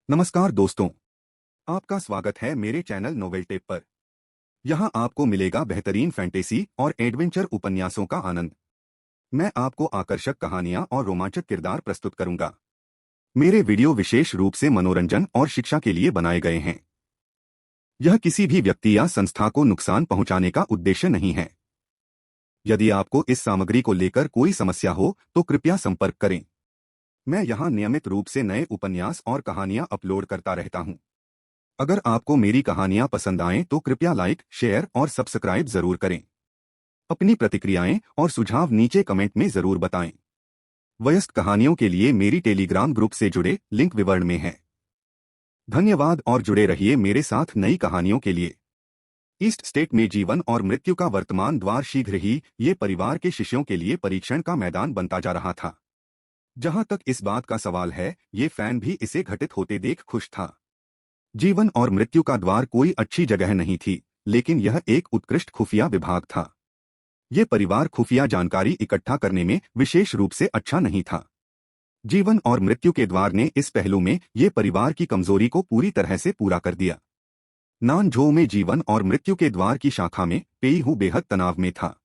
नमस्कार दोस्तों, आपका स्वागत है मेरे चैनल नोवेल टेप पर। यहाँ आपको मिलेगा बेहतरीन फैंटेसी और एडवेंचर उपन्यासों का आनंद। मैं आपको आकर्षक कहानियाँ और रोमांचक किरदार प्रस्तुत करूंगा। मेरे वीडियो विशेष रूप से मनोरंजन और शिक्षा के लिए बनाए गए हैं। यह किसी भी व्यक्ति या संस्था को नुकसान पहुंचाने का उद्देश्य नहीं है। यदि आपको इस सामग्री को लेकर कोई समस्या हो तो कृपया संपर्क करें। मैं यहाँ नियमित रूप से नए उपन्यास और कहानियाँ अपलोड करता रहता हूँ। अगर आपको मेरी कहानियां पसंद आएं तो कृपया लाइक, शेयर और सब्सक्राइब जरूर करें। अपनी प्रतिक्रियाएं और सुझाव नीचे कमेंट में जरूर बताएं। वयस्क कहानियों के लिए मेरी टेलीग्राम ग्रुप से जुड़े, लिंक विवरण में है। धन्यवाद और जुड़े रहिए मेरे साथ नई कहानियों के लिए। ईस्ट स्टेट में जीवन और मृत्यु का वर्तमान द्वार शीघ्र ही ये परिवार के शिष्यों के लिए परीक्षण का मैदान बनता जा रहा था। जहां तक इस बात का सवाल है, ये फैन भी इसे घटित होते देख खुश था। जीवन और मृत्यु का द्वार कोई अच्छी जगह नहीं थी, लेकिन यह एक उत्कृष्ट खुफिया विभाग था। ये परिवार खुफिया जानकारी इकट्ठा करने में विशेष रूप से अच्छा नहीं था। जीवन और मृत्यु के द्वार ने इस पहलू में ये परिवार की कमजोरी को पूरी तरह से पूरा कर दिया। नानझो में जीवन और मृत्यु के द्वार की शाखा में पेईहू बेहद तनाव में था।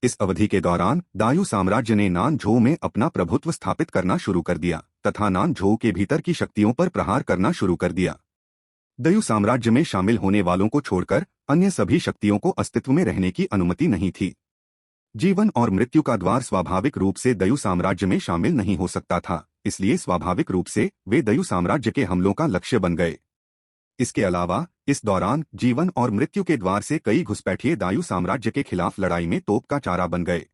इस अवधि के दौरान दायु साम्राज्य ने नानझो में अपना प्रभुत्व स्थापित करना शुरू कर दिया तथा नानझो के भीतर की शक्तियों पर प्रहार करना शुरू कर दिया। दयु साम्राज्य में शामिल होने वालों को छोड़कर अन्य सभी शक्तियों को अस्तित्व में रहने की अनुमति नहीं थी। जीवन और मृत्यु का द्वार स्वाभाविक रूप से दयु साम्राज्य में शामिल नहीं हो सकता था, इसलिए स्वाभाविक रूप से वे दयु साम्राज्य के हमलों का लक्ष्य बन गए। इसके अलावा इस दौरान जीवन और मृत्यु के द्वार से कई घुसपैठिए दायु साम्राज्य के खिलाफ लड़ाई में तोप का चारा बन गए।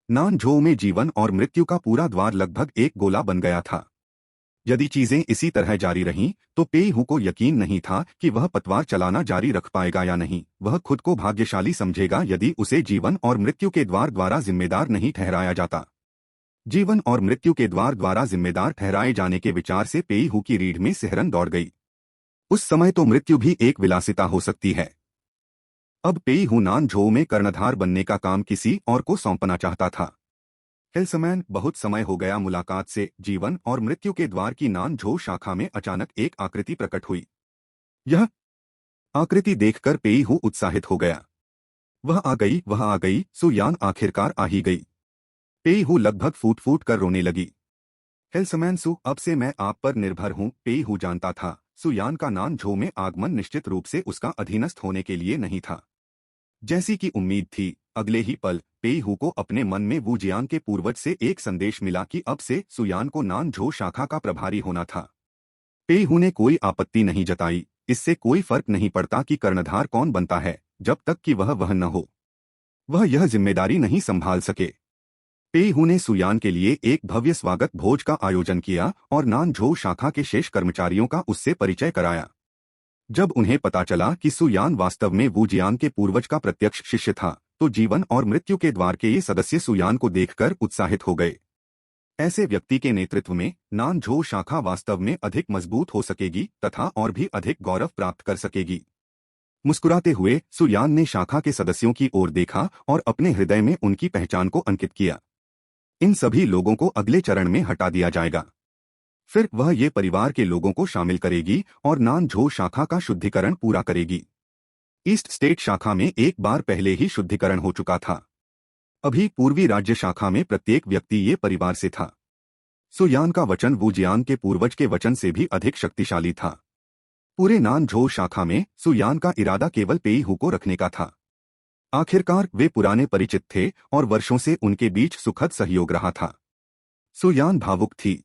नानझो में जीवन और मृत्यु का पूरा द्वार लगभग एक गोला बन गया था। यदि चीजें इसी तरह जारी रहीं तो पेईहू को यकीन नहीं था कि वह पतवार चलाना जारी रख पाएगा या नहीं। वह खुद को भाग्यशाली समझेगा यदि उसे जीवन और मृत्यु के द्वार द्वारा जिम्मेदार नहीं ठहराया जाता। जीवन और मृत्यु के द्वार द्वारा जिम्मेदार ठहराए जाने के विचार से पेईहू की रीढ़ में सिहरन दौड़ गई। उस समय तो मृत्यु भी एक विलासिता हो सकती है। अब पेईहू नानझो में कर्णधार बनने का काम किसी और को सौंपना चाहता था। हेल्समैन, बहुत समय हो गया मुलाकात से। जीवन और मृत्यु के द्वार की नानझो शाखा में अचानक एक आकृति प्रकट हुई। यह आकृति देखकर पेईहू उत्साहित हो गया। वह आ गई, सुयान आखिरकार आ ही गई। पेईहू लगभग फूट फूट कर रोने लगी। हेल्समैन, अब से मैं आप पर निर्भर हूँ। पेईहू जानता था सुयान का नानझो में आगमन निश्चित रूप से उसका अधीनस्थ होने के लिए नहीं था। जैसी की उम्मीद थी, अगले ही पल पेईहू को अपने मन में वूजियान के पूर्वज से एक संदेश मिला कि अब से सुयान को नानझो शाखा का प्रभारी होना था। पेईहू ने कोई आपत्ति नहीं जताई। इससे कोई फर्क नहीं पड़ता कि कर्णधार कौन बनता है, जब तक कि वह न हो। वह यह जिम्मेदारी नहीं संभाल सके। पेईहू ने सुयान के लिए एक भव्य स्वागत भोज का आयोजन किया और नानझो शाखा के शेष कर्मचारियों का उससे परिचय कराया। जब उन्हें पता चला कि सुयान वास्तव में वूजियान के पूर्वज का प्रत्यक्ष शिष्य था, तो जीवन और मृत्यु के द्वार के ये सदस्य सुयान को देखकर उत्साहित हो गए। ऐसे व्यक्ति के नेतृत्व में नानझो शाखा वास्तव में अधिक मजबूत हो सकेगी तथा और भी अधिक गौरव प्राप्त कर सकेगी। मुस्कुराते हुए सुयान ने शाखा के सदस्यों की ओर देखा और अपने हृदय में उनकी पहचान को अंकित किया। इन सभी लोगों को अगले चरण में हटा दिया जाएगा। फिर वह ये परिवार के लोगों को शामिल करेगी और नानझो शाखा का शुद्धिकरण पूरा करेगी। ईस्ट स्टेट शाखा में एक बार पहले ही शुद्धिकरण हो चुका था। अभी पूर्वी राज्य शाखा में प्रत्येक व्यक्ति ये परिवार से था। सुयान का वचन वूजियान के पूर्वज के वचन से भी अधिक शक्तिशाली था। पूरे नानझो शाखा में सुयान का इरादा केवल पेईहू को रखने का था। आखिरकार वे पुराने परिचित थे और वर्षों से उनके बीच सुखद सहयोग रहा था। सुयान भावुक थी।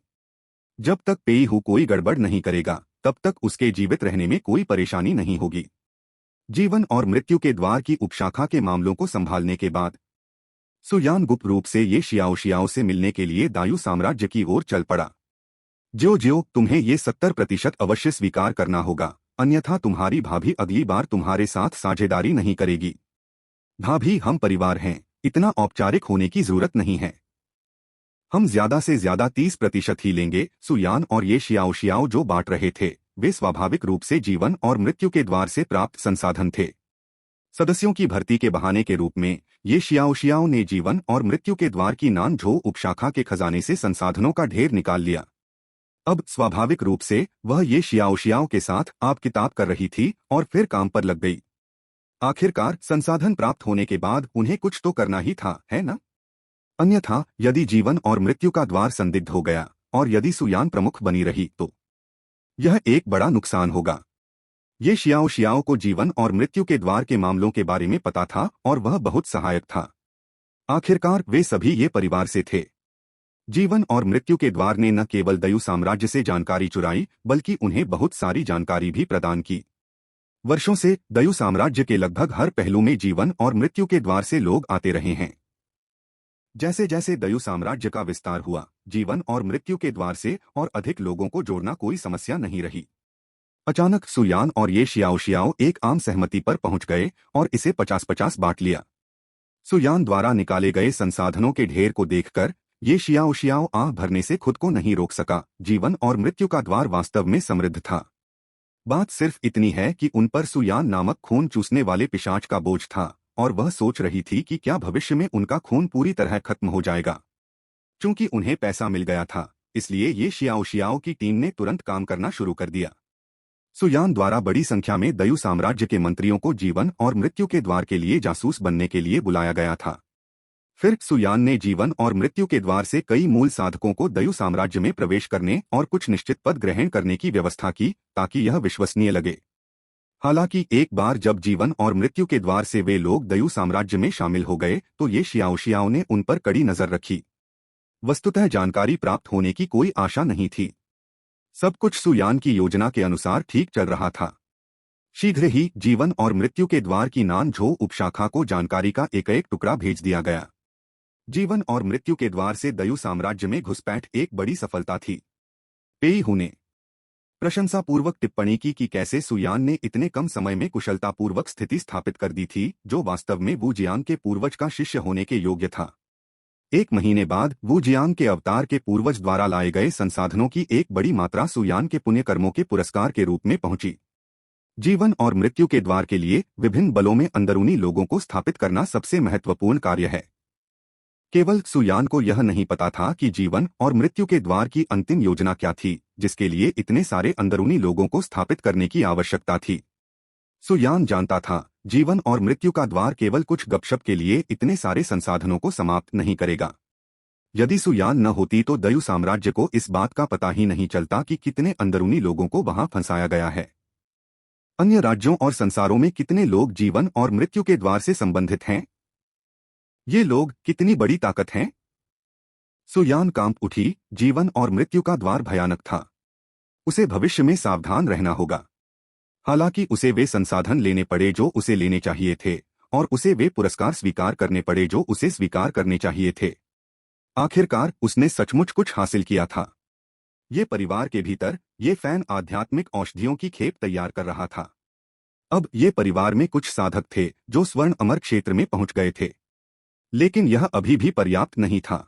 जब तक पेईहू कोई गड़बड़ नहीं करेगा, तब तक उसके जीवित रहने में कोई परेशानी नहीं होगी। जीवन और मृत्यु के द्वार की उपशाखा के मामलों को संभालने के बाद सुयान गुप्त रूप से ये शियाओ से मिलने के लिए दायु साम्राज्य की ओर चल पड़ा। ज्यो तुम्हें ये 70% अवश्य स्वीकार करना होगा, अन्यथा तुम्हारी भाभी अगली बार तुम्हारे साथ साझेदारी नहीं करेगी। भाभी, हम परिवार हैं, इतना औपचारिक होने की जरूरत नहीं है। हम ज्यादा से ज्यादा 30% ही लेंगे। सुयान और ये शियाओ जो बांट रहे थे, वे स्वाभाविक रूप से जीवन और मृत्यु के द्वार से प्राप्त संसाधन थे। सदस्यों की भर्ती के बहाने के रूप में ये शियाओ ने जीवन और मृत्यु के द्वार की नानझो उपशाखा के खजाने से संसाधनों का ढेर निकाल लिया। अब स्वाभाविक रूप से वह ये शियाओ शियाओ के साथ आप किताब कर रही थी और फिर काम पर लग गई। आखिरकार संसाधन प्राप्त होने के बाद उन्हें कुछ तो करना ही था, है ना? अन्यथा यदि जीवन और मृत्यु का द्वार संदिग्ध हो गया और यदि सुयान प्रमुख बनी रही तो यह एक बड़ा नुकसान होगा। ये शियाओ शियाओ को जीवन और मृत्यु के द्वार के मामलों के बारे में पता था और वह बहुत सहायक था। आखिरकार वे सभी ये परिवार से थे। जीवन और मृत्यु के द्वार ने न केवल दयु साम्राज्य से जानकारी चुराई बल्कि उन्हें बहुत सारी जानकारी भी प्रदान की। वर्षों से दयु साम्राज्य के लगभग हर पहलू में जीवन और मृत्यु के द्वार से लोग आते रहे हैं। जैसे जैसे दयु साम्राज्य का विस्तार हुआ, जीवन और मृत्यु के द्वार से और अधिक लोगों को जोड़ना कोई समस्या नहीं रही। अचानक सुयान और ये शियाओ शियाओ एक आम सहमति पर पहुंच गए और इसे 50-50 बांट लिया। सुयान द्वारा निकाले गए संसाधनों के ढेर को देखकर ये शियाओ शियाओ आह भरने से खुद को नहीं रोक सका। जीवन और मृत्यु का द्वार वास्तव में समृद्ध था। बात सिर्फ इतनी है कि उन पर सुयान नामक खून चूसने वाले पिशाच का बोझ था और वह सोच रही थी कि क्या भविष्य में उनका खून पूरी तरह खत्म हो जाएगा। चूंकि उन्हें पैसा मिल गया था, इसलिए ये शियाओ शियाओ की टीम ने तुरंत काम करना शुरू कर दिया। सुयान द्वारा बड़ी संख्या में दयु साम्राज्य के मंत्रियों को जीवन और मृत्यु के द्वार के लिए जासूस बनने के लिए बुलाया गया था। फिर सुयान ने जीवन और मृत्यु के द्वार से कई मूल साधकों को दयु साम्राज्य में प्रवेश करने और कुछ निश्चित पद ग्रहण करने की व्यवस्था की ताकि यह विश्वसनीय लगे। हालांकि एक बार जब जीवन और मृत्यु के द्वार से वे लोग दयु साम्राज्य में शामिल हो गए तो ये शियाओ शियाओ ने उन पर कड़ी नजर रखी। वस्तुतः जानकारी प्राप्त होने की कोई आशा नहीं थी। सब कुछ सुयान की योजना के अनुसार ठीक चल रहा था। शीघ्र ही जीवन और मृत्यु के द्वार की नान झो उपशाखा को जानकारी का एक एक टुकड़ा भेज दिया गया। जीवन और मृत्यु के द्वार से दयु साम्राज्य में घुसपैठ एक बड़ी सफलता थी। पेई हु ने प्रशंसापूर्वक टिप्पणी की कि कैसे सुयान ने इतने कम समय में कुशलतापूर्वक स्थिति स्थापित कर दी थी, जो वास्तव में वू जियांग के पूर्वज का शिष्य होने के योग्य था। एक महीने बाद वू जियांग के अवतार के पूर्वज द्वारा लाए गए संसाधनों की एक बड़ी मात्रा सुयान के पुण्य कर्मों के पुरस्कार के रूप में पहुंची। जीवन और मृत्यु के द्वार के लिए विभिन्न बलों में अंदरूनी लोगों को स्थापित करना सबसे महत्वपूर्ण कार्य है। केवल सुयान को यह नहीं पता था कि जीवन और मृत्यु के द्वार की अंतिम योजना क्या थी, जिसके लिए इतने सारे अंदरूनी लोगों को स्थापित करने की आवश्यकता थी। सुयान जानता था, जीवन और मृत्यु का द्वार केवल कुछ गपशप के लिए इतने सारे संसाधनों को समाप्त नहीं करेगा। यदि सुयान न होती तो दयु साम्राज्य को इस बात का पता ही नहीं चलता कि कितने अंदरूनी लोगों को वहां फंसाया गया है। अन्य राज्यों और संसारों में कितने लोग जीवन और मृत्यु के द्वार से संबंधित हैं? ये लोग कितनी बड़ी ताकत हैं? सुयान कांप उठी। जीवन और मृत्यु का द्वार भयानक था। उसे भविष्य में सावधान रहना होगा। हालांकि उसे वे संसाधन लेने पड़े जो उसे लेने चाहिए थे और उसे वे पुरस्कार स्वीकार करने पड़े जो उसे स्वीकार करने चाहिए थे। आखिरकार उसने सचमुच कुछ हासिल किया था। ये परिवार के भीतर ये फैन आध्यात्मिक औषधियों की खेप तैयार कर रहा था। अब ये परिवार में कुछ साधक थे जो स्वर्ण अमर क्षेत्र में पहुंच गए थे, लेकिन यह अभी भी पर्याप्त नहीं था।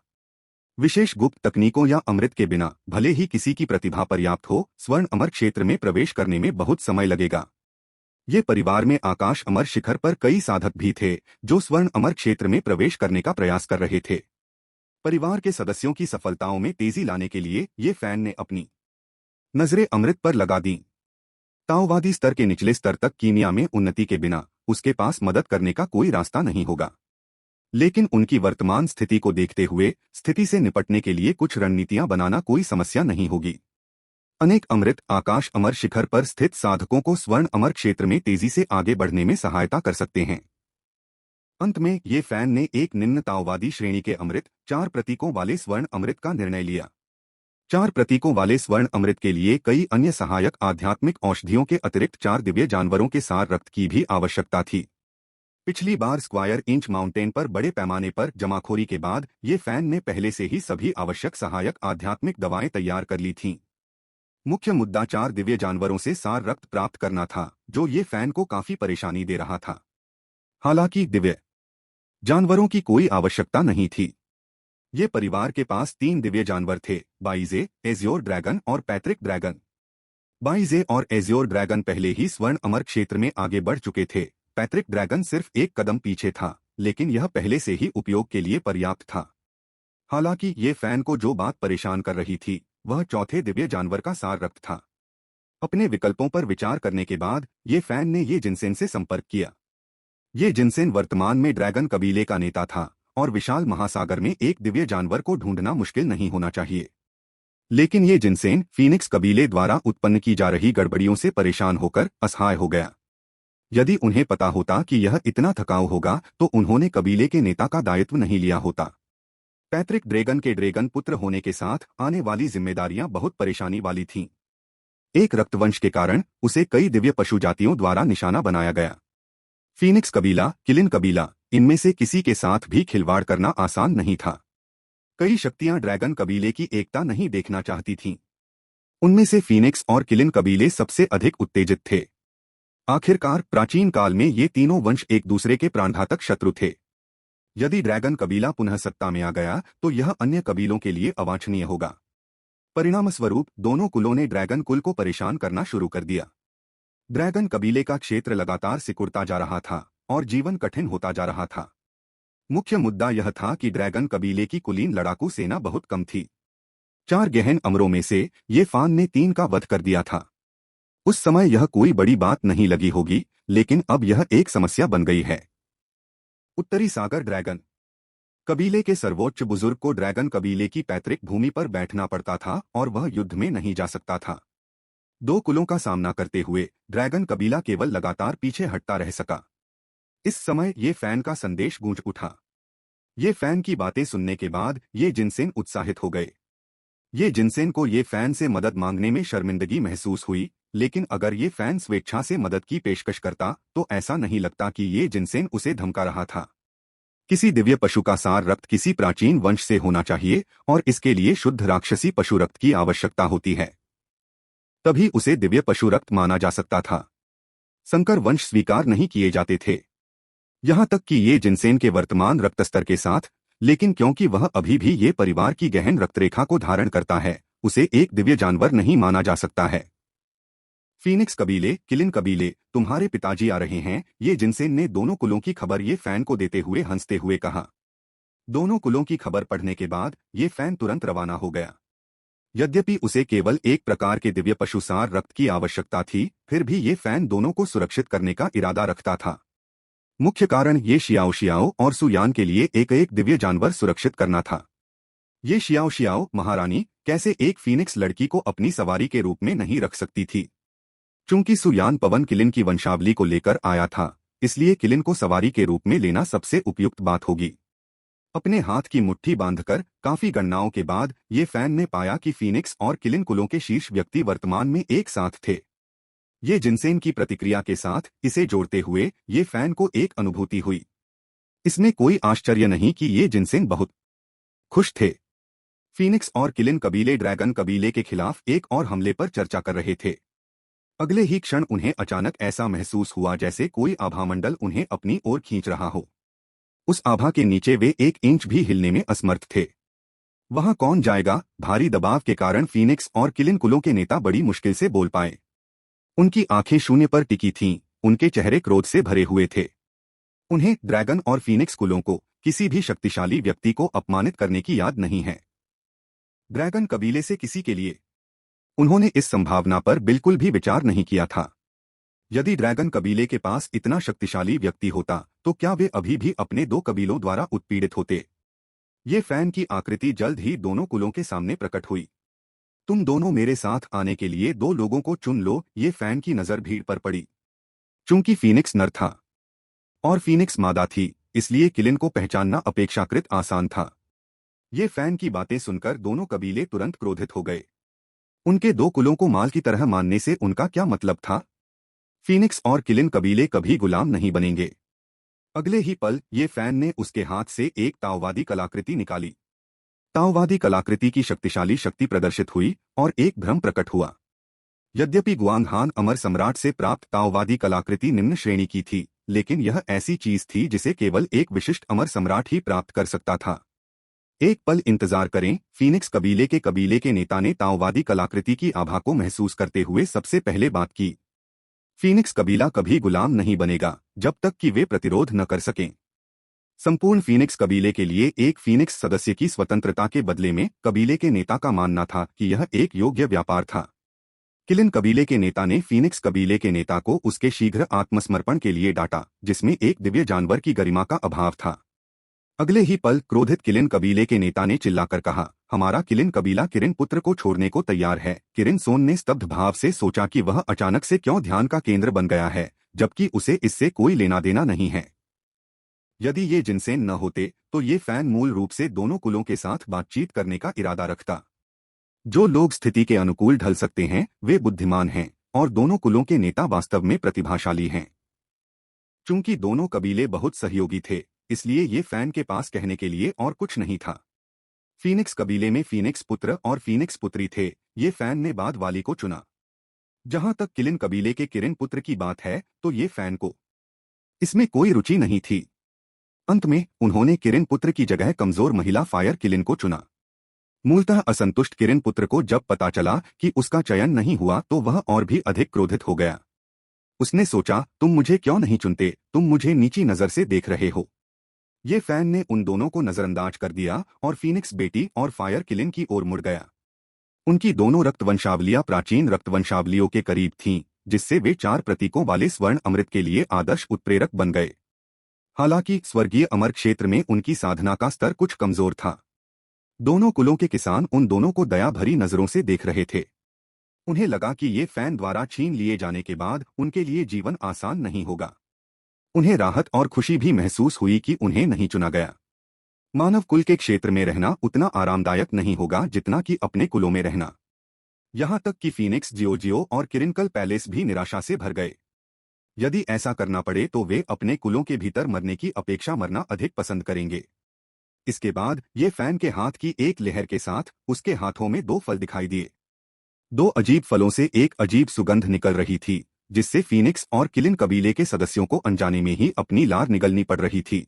विशेष गुप्त तकनीकों या अमृत के बिना भले ही किसी की प्रतिभा पर्याप्त हो, स्वर्ण अमर क्षेत्र में प्रवेश करने में बहुत समय लगेगा। ये परिवार में आकाश अमर शिखर पर कई साधक भी थे जो स्वर्ण अमर क्षेत्र में प्रवेश करने का प्रयास कर रहे थे। परिवार के सदस्यों की सफलताओं में तेजी लाने के लिए ये फैन ने अपनी नजरें अमृत पर लगा दी। ताओवादी स्तर के निचले स्तर तक कीमिया में उन्नति के बिना उसके पास मदद करने का कोई रास्ता नहीं होगा, लेकिन उनकी वर्तमान स्थिति को देखते हुए स्थिति से निपटने के लिए कुछ रणनीतियां बनाना कोई समस्या नहीं होगी। अनेक अमृत आकाश अमर शिखर पर स्थित साधकों को स्वर्ण अमर क्षेत्र में तेजी से आगे बढ़ने में सहायता कर सकते हैं। अंत में ये फैन ने एक निम्न ताओवादी श्रेणी के अमृत 4 प्रतीकों वाले स्वर्ण अमृत का निर्णय लिया। 4 प्रतीकों वाले स्वर्ण अमृत के लिए कई अन्य सहायक आध्यात्मिक औषधियों के अतिरिक्त 4 दिव्य जानवरों के सार रक्त की भी आवश्यकता थी। पिछली बार स्क्वायर इंच माउंटेन पर बड़े पैमाने पर जमाखोरी के बाद ये फैन ने पहले से ही सभी आवश्यक सहायक आध्यात्मिक दवाएं तैयार कर ली थीं। मुख्य मुद्दा 4 दिव्य जानवरों से सार रक्त प्राप्त करना था, जो ये फैन को काफी परेशानी दे रहा था। हालांकि दिव्य जानवरों की कोई आवश्यकता नहीं थी। ये परिवार के पास 3 दिव्य जानवर थे, बाइजे, एज़्योर ड्रैगन और पैट्रिक ड्रैगन। बाइजे और एज़्योर ड्रैगन पहले ही स्वर्ण अमर क्षेत्र में आगे बढ़ चुके थे। पैट्रिक ड्रैगन सिर्फ एक कदम पीछे था, लेकिन यह पहले से ही उपयोग के लिए पर्याप्त था। हालांकि ये फैन को जो बात परेशान कर रही थी वह चौथे दिव्य जानवर का सार रक्त था। अपने विकल्पों पर विचार करने के बाद ये फैन ने ये जिनसेन से संपर्क किया। ये जिनसेन वर्तमान में ड्रैगन कबीले का नेता था और विशाल महासागर में एक दिव्य जानवर को ढूंढना मुश्किल नहीं होना चाहिए। लेकिन ये जिनसेन फीनिक्स कबीले द्वारा उत्पन्न की जा रही गड़बड़ियों से परेशान होकर असहाय हो गया। यदि उन्हें पता होता कि यह इतना थकाऊ होगा तो उन्होंने कबीले के नेता का दायित्व नहीं लिया होता। पैट्रिक ड्रैगन के ड्रैगन पुत्र होने के साथ आने वाली जिम्मेदारियां बहुत परेशानी वाली थीं। एक रक्तवंश के कारण उसे कई दिव्य पशु जातियों द्वारा निशाना बनाया गया। फीनिक्स कबीला, किलिन कबीला, इनमें से किसी के साथ भी खिलवाड़ करना आसान नहीं था। कई शक्तियां ड्रैगन कबीले की एकता नहीं देखना चाहती थीं। उनमें से फीनिक्स और किलिन कबीले सबसे अधिक उत्तेजित थे। आखिरकार प्राचीन काल में ये तीनों वंश एक दूसरे के प्राणघातक शत्रु थे। यदि ड्रैगन कबीला पुनः सत्ता में आ गया तो यह अन्य कबीलों के लिए अवांछनीय होगा। परिणामस्वरूप दोनों कुलों ने ड्रैगन कुल को परेशान करना शुरू कर दिया। ड्रैगन कबीले का क्षेत्र लगातार सिकुड़ता जा रहा था और जीवन कठिन होता जा रहा था। मुख्य मुद्दा यह था कि ड्रैगन कबीले की कुलीन लड़ाकू सेना बहुत कम थी। 4 गहन अमरों में से ये फान ने 3 का वध कर दिया था। उस समय यह कोई बड़ी बात नहीं लगी होगी, लेकिन अब यह एक समस्या बन गई है। उत्तरी सागर ड्रैगन कबीले के सर्वोच्च बुजुर्ग को ड्रैगन कबीले की पैतृक भूमि पर बैठना पड़ता था और वह युद्ध में नहीं जा सकता था। 2 कुलों का सामना करते हुए ड्रैगन कबीला केवल लगातार पीछे हटता रह सका। इस समय ये फैन का संदेश गूंज उठा। ये फैन की बातें सुनने के बाद ये जिनसेन उत्साहित हो गए। ये जिनसेन को ये फैन से मदद मांगने में शर्मिंदगी महसूस हुई, लेकिन अगर ये फैन स्वेच्छा से मदद की पेशकश करता तो ऐसा नहीं लगता कि ये जिनसेन उसे धमका रहा था। किसी दिव्य पशु का सार रक्त किसी प्राचीन वंश से होना चाहिए और इसके लिए शुद्ध राक्षसी पशु रक्त की आवश्यकता होती है। तभी उसे दिव्य पशु रक्त माना जा सकता था। संकर वंश स्वीकार नहीं किए जाते थे, यहां तक कि ये जिनसेन के वर्तमान रक्तस्तर के साथ। लेकिन क्योंकि वह अभी भी ये परिवार की गहन रक्तरेखा को धारण करता है, उसे एक दिव्य जानवर नहीं माना जा सकता है। फीनिक्स कबीले, किलिन कबीले, तुम्हारे पिताजी आ रहे हैं, ये जिनसेन ने दोनों कुलों की खबर ये फैन को देते हुए हंसते हुए कहा। दोनों कुलों की खबर पढ़ने के बाद ये फैन तुरंत रवाना हो गया। यद्यपि उसे केवल एक प्रकार के दिव्य पशुसार रक्त की आवश्यकता थी, फिर भी ये फैन दोनों को सुरक्षित करने का इरादा रखता था। मुख्य कारण ये शियाओ शियाओ और सुयान के लिए एक दिव्य जानवर सुरक्षित करना था। ये शियाओ शियाओ महारानी कैसे एक फीनिक्स लड़की को अपनी सवारी के रूप में नहीं रख सकती थी। चूंकि सुयान पवन किलिन की वंशावली को लेकर आया था, इसलिए किलिन को सवारी के रूप में लेना सबसे उपयुक्त बात होगी। अपने हाथ की मुट्ठी बांधकर काफी गणनाओं के बाद ये फैन ने पाया कि फीनिक्स और किलिन कुलों के शीर्ष व्यक्ति वर्तमान में एक साथ थे। ये जिनसेन की प्रतिक्रिया के साथ इसे जोड़ते हुए ये फैन को एक अनुभूति हुई। इसमें कोई आश्चर्य नहीं कि ये जिनसेन बहुत खुश थे। फीनिक्स और किलिन कबीले ड्रैगन कबीले के खिलाफ एक और हमले पर चर्चा कर रहे थे। अगले ही क्षण उन्हें अचानक ऐसा महसूस हुआ जैसे कोई आभामंडल उन्हें अपनी ओर खींच रहा हो। उस आभा के नीचे वे 1 इंच भी हिलने में असमर्थ थे। वहां कौन जाएगा? भारी दबाव के कारण फीनिक्स और किलिन कुलों के नेता बड़ी मुश्किल से बोल पाए। उनकी आंखें शून्य पर टिकी थीं, उनके चेहरे क्रोध से भरे हुए थे। उन्हें ड्रैगन और फीनिक्स कुलों को किसी भी शक्तिशाली व्यक्ति को अपमानित करने की याद नहीं है। ड्रैगन कबीले से किसी के लिए उन्होंने इस संभावना पर बिल्कुल भी विचार नहीं किया था। यदि ड्रैगन कबीले के पास इतना शक्तिशाली व्यक्ति होता तो क्या वे अभी भी अपने 2 कबीलों द्वारा उत्पीड़ित होते? ये फैन की आकृति जल्द ही दोनों कुलों के सामने प्रकट हुई। तुम दोनों मेरे साथ आने के लिए 2 लोगों को चुन लो। ये फैन की नजर भीड़ पर पड़ी। चूंकि फीनिक्स नर था और फीनिक्स मादा थी, इसलिए किलिन को पहचानना अपेक्षाकृत आसान था। ये फैन की बातें सुनकर दोनों कबीले तुरंत क्रोधित हो गए। उनके 2 कुलों को माल की तरह मानने से उनका क्या मतलब था? फीनिक्स और किलिन कबीले कभी गुलाम नहीं बनेंगे। अगले ही पल ये फैन ने उसके हाथ से एक ताओवादी कलाकृति निकाली। ताओवादी कलाकृति की शक्तिशाली शक्ति प्रदर्शित हुई और एक भ्रम प्रकट हुआ। यद्यपि गुआंग हान अमर सम्राट से प्राप्त ताओवादी कलाकृति निम्न श्रेणी की थी, लेकिन यह ऐसी चीज थी जिसे केवल एक विशिष्ट अमर सम्राट ही प्राप्त कर सकता था। एक पल इंतजार करें। फीनिक्स कबीले के नेता ने ताओवादी कलाकृति की आभा को महसूस करते हुए सबसे पहले बात की। फीनिक्स कबीला कभी गुलाम नहीं बनेगा जब तक कि वे प्रतिरोध न कर सकें। संपूर्ण फीनिक्स कबीले के लिए एक फीनिक्स सदस्य की स्वतंत्रता के बदले में कबीले के नेता का मानना था कि यह एक योग्य व्यापार था। किलिन कबीले के नेता ने फीनिक्स कबीले के नेता को उसके शीघ्र आत्मसमर्पण के लिए डांटा, जिसमें एक दिव्य जानवर की गरिमा का अभाव था। अगले ही पल क्रोधित किलिन कबीले के नेता ने चिल्लाकर कहा, हमारा किलिन कबीला किरिन पुत्र को छोड़ने को तैयार है। किरिन सोन ने स्तब्ध भाव से सोचा कि वह अचानक से क्यों ध्यान का केंद्र बन गया है, जबकि उसे इससे कोई लेना देना नहीं है। यदि ये जिनसेन न होते तो ये फैन मूल रूप से दोनों कुलों के साथ बातचीत करने का इरादा रखता। जो लोग स्थिति के अनुकूल ढल सकते हैं वे बुद्धिमान हैं और दोनों कुलों के नेता वास्तव में प्रतिभाशाली हैं। चूंकि दोनों कबीले बहुत सहयोगी थे, इसलिए ये फैन के पास कहने के लिए और कुछ नहीं था। फीनिक्स कबीले में फीनिक्स पुत्र और फीनिक्स पुत्री थे। ये फैन ने बाद वाली को चुना। जहां तक किलिन कबीले के किरिन पुत्र की बात है तो ये फैन को इसमें कोई रुचि नहीं थी। अंत में उन्होंने किरिन पुत्र की जगह कमजोर महिला फायर किलिन को चुना। मूलतः असंतुष्ट किरिन पुत्र को जब पता चला कि उसका चयन नहीं हुआ तो वह और भी अधिक क्रोधित हो गया। उसने सोचा, तुम मुझे क्यों नहीं चुनते, तुम मुझे नीची नजर से देख रहे हो। ये फैन ने उन दोनों को नजरअंदाज कर दिया और फीनिक्स बेटी और फायर किलिन की ओर मुड़ गया। उनकी दोनों रक्तवंशावलियां प्राचीन रक्तवंशावलियों के करीब थीं, जिससे वे 4 प्रतीकों वाले स्वर्ण अमृत के लिए आदर्श उत्प्रेरक बन गए। हालांकि स्वर्गीय अमर क्षेत्र में उनकी साधना का स्तर कुछ कमजोर था। दोनों कुलों के किसान उन दोनों को दया भरी नजरों से देख रहे थे। उन्हें लगा कि ये फैन द्वारा छीन लिए जाने के बाद उनके लिए जीवन आसान नहीं होगा। उन्हें राहत और खुशी भी महसूस हुई कि उन्हें नहीं चुना गया। मानव कुल के क्षेत्र में रहना उतना आरामदायक नहीं होगा जितना कि अपने कुलों में रहना। यहां तक कि फीनिक्स जियोजियो और किरिनकल पैलेस भी निराशा से भर गए। यदि ऐसा करना पड़े तो वे अपने कुलों के भीतर मरने की अपेक्षा मरना अधिक पसंद करेंगे। इसके बाद ये फैन के हाथ की एक लहर के साथ उसके हाथों में 2 फल दिखाई दिए। 2 अजीब फलों से एक अजीब सुगंध निकल रही थी, जिससे फीनिक्स और किलिन कबीले के सदस्यों को अनजाने में ही अपनी लार निगलनी पड़ रही थी।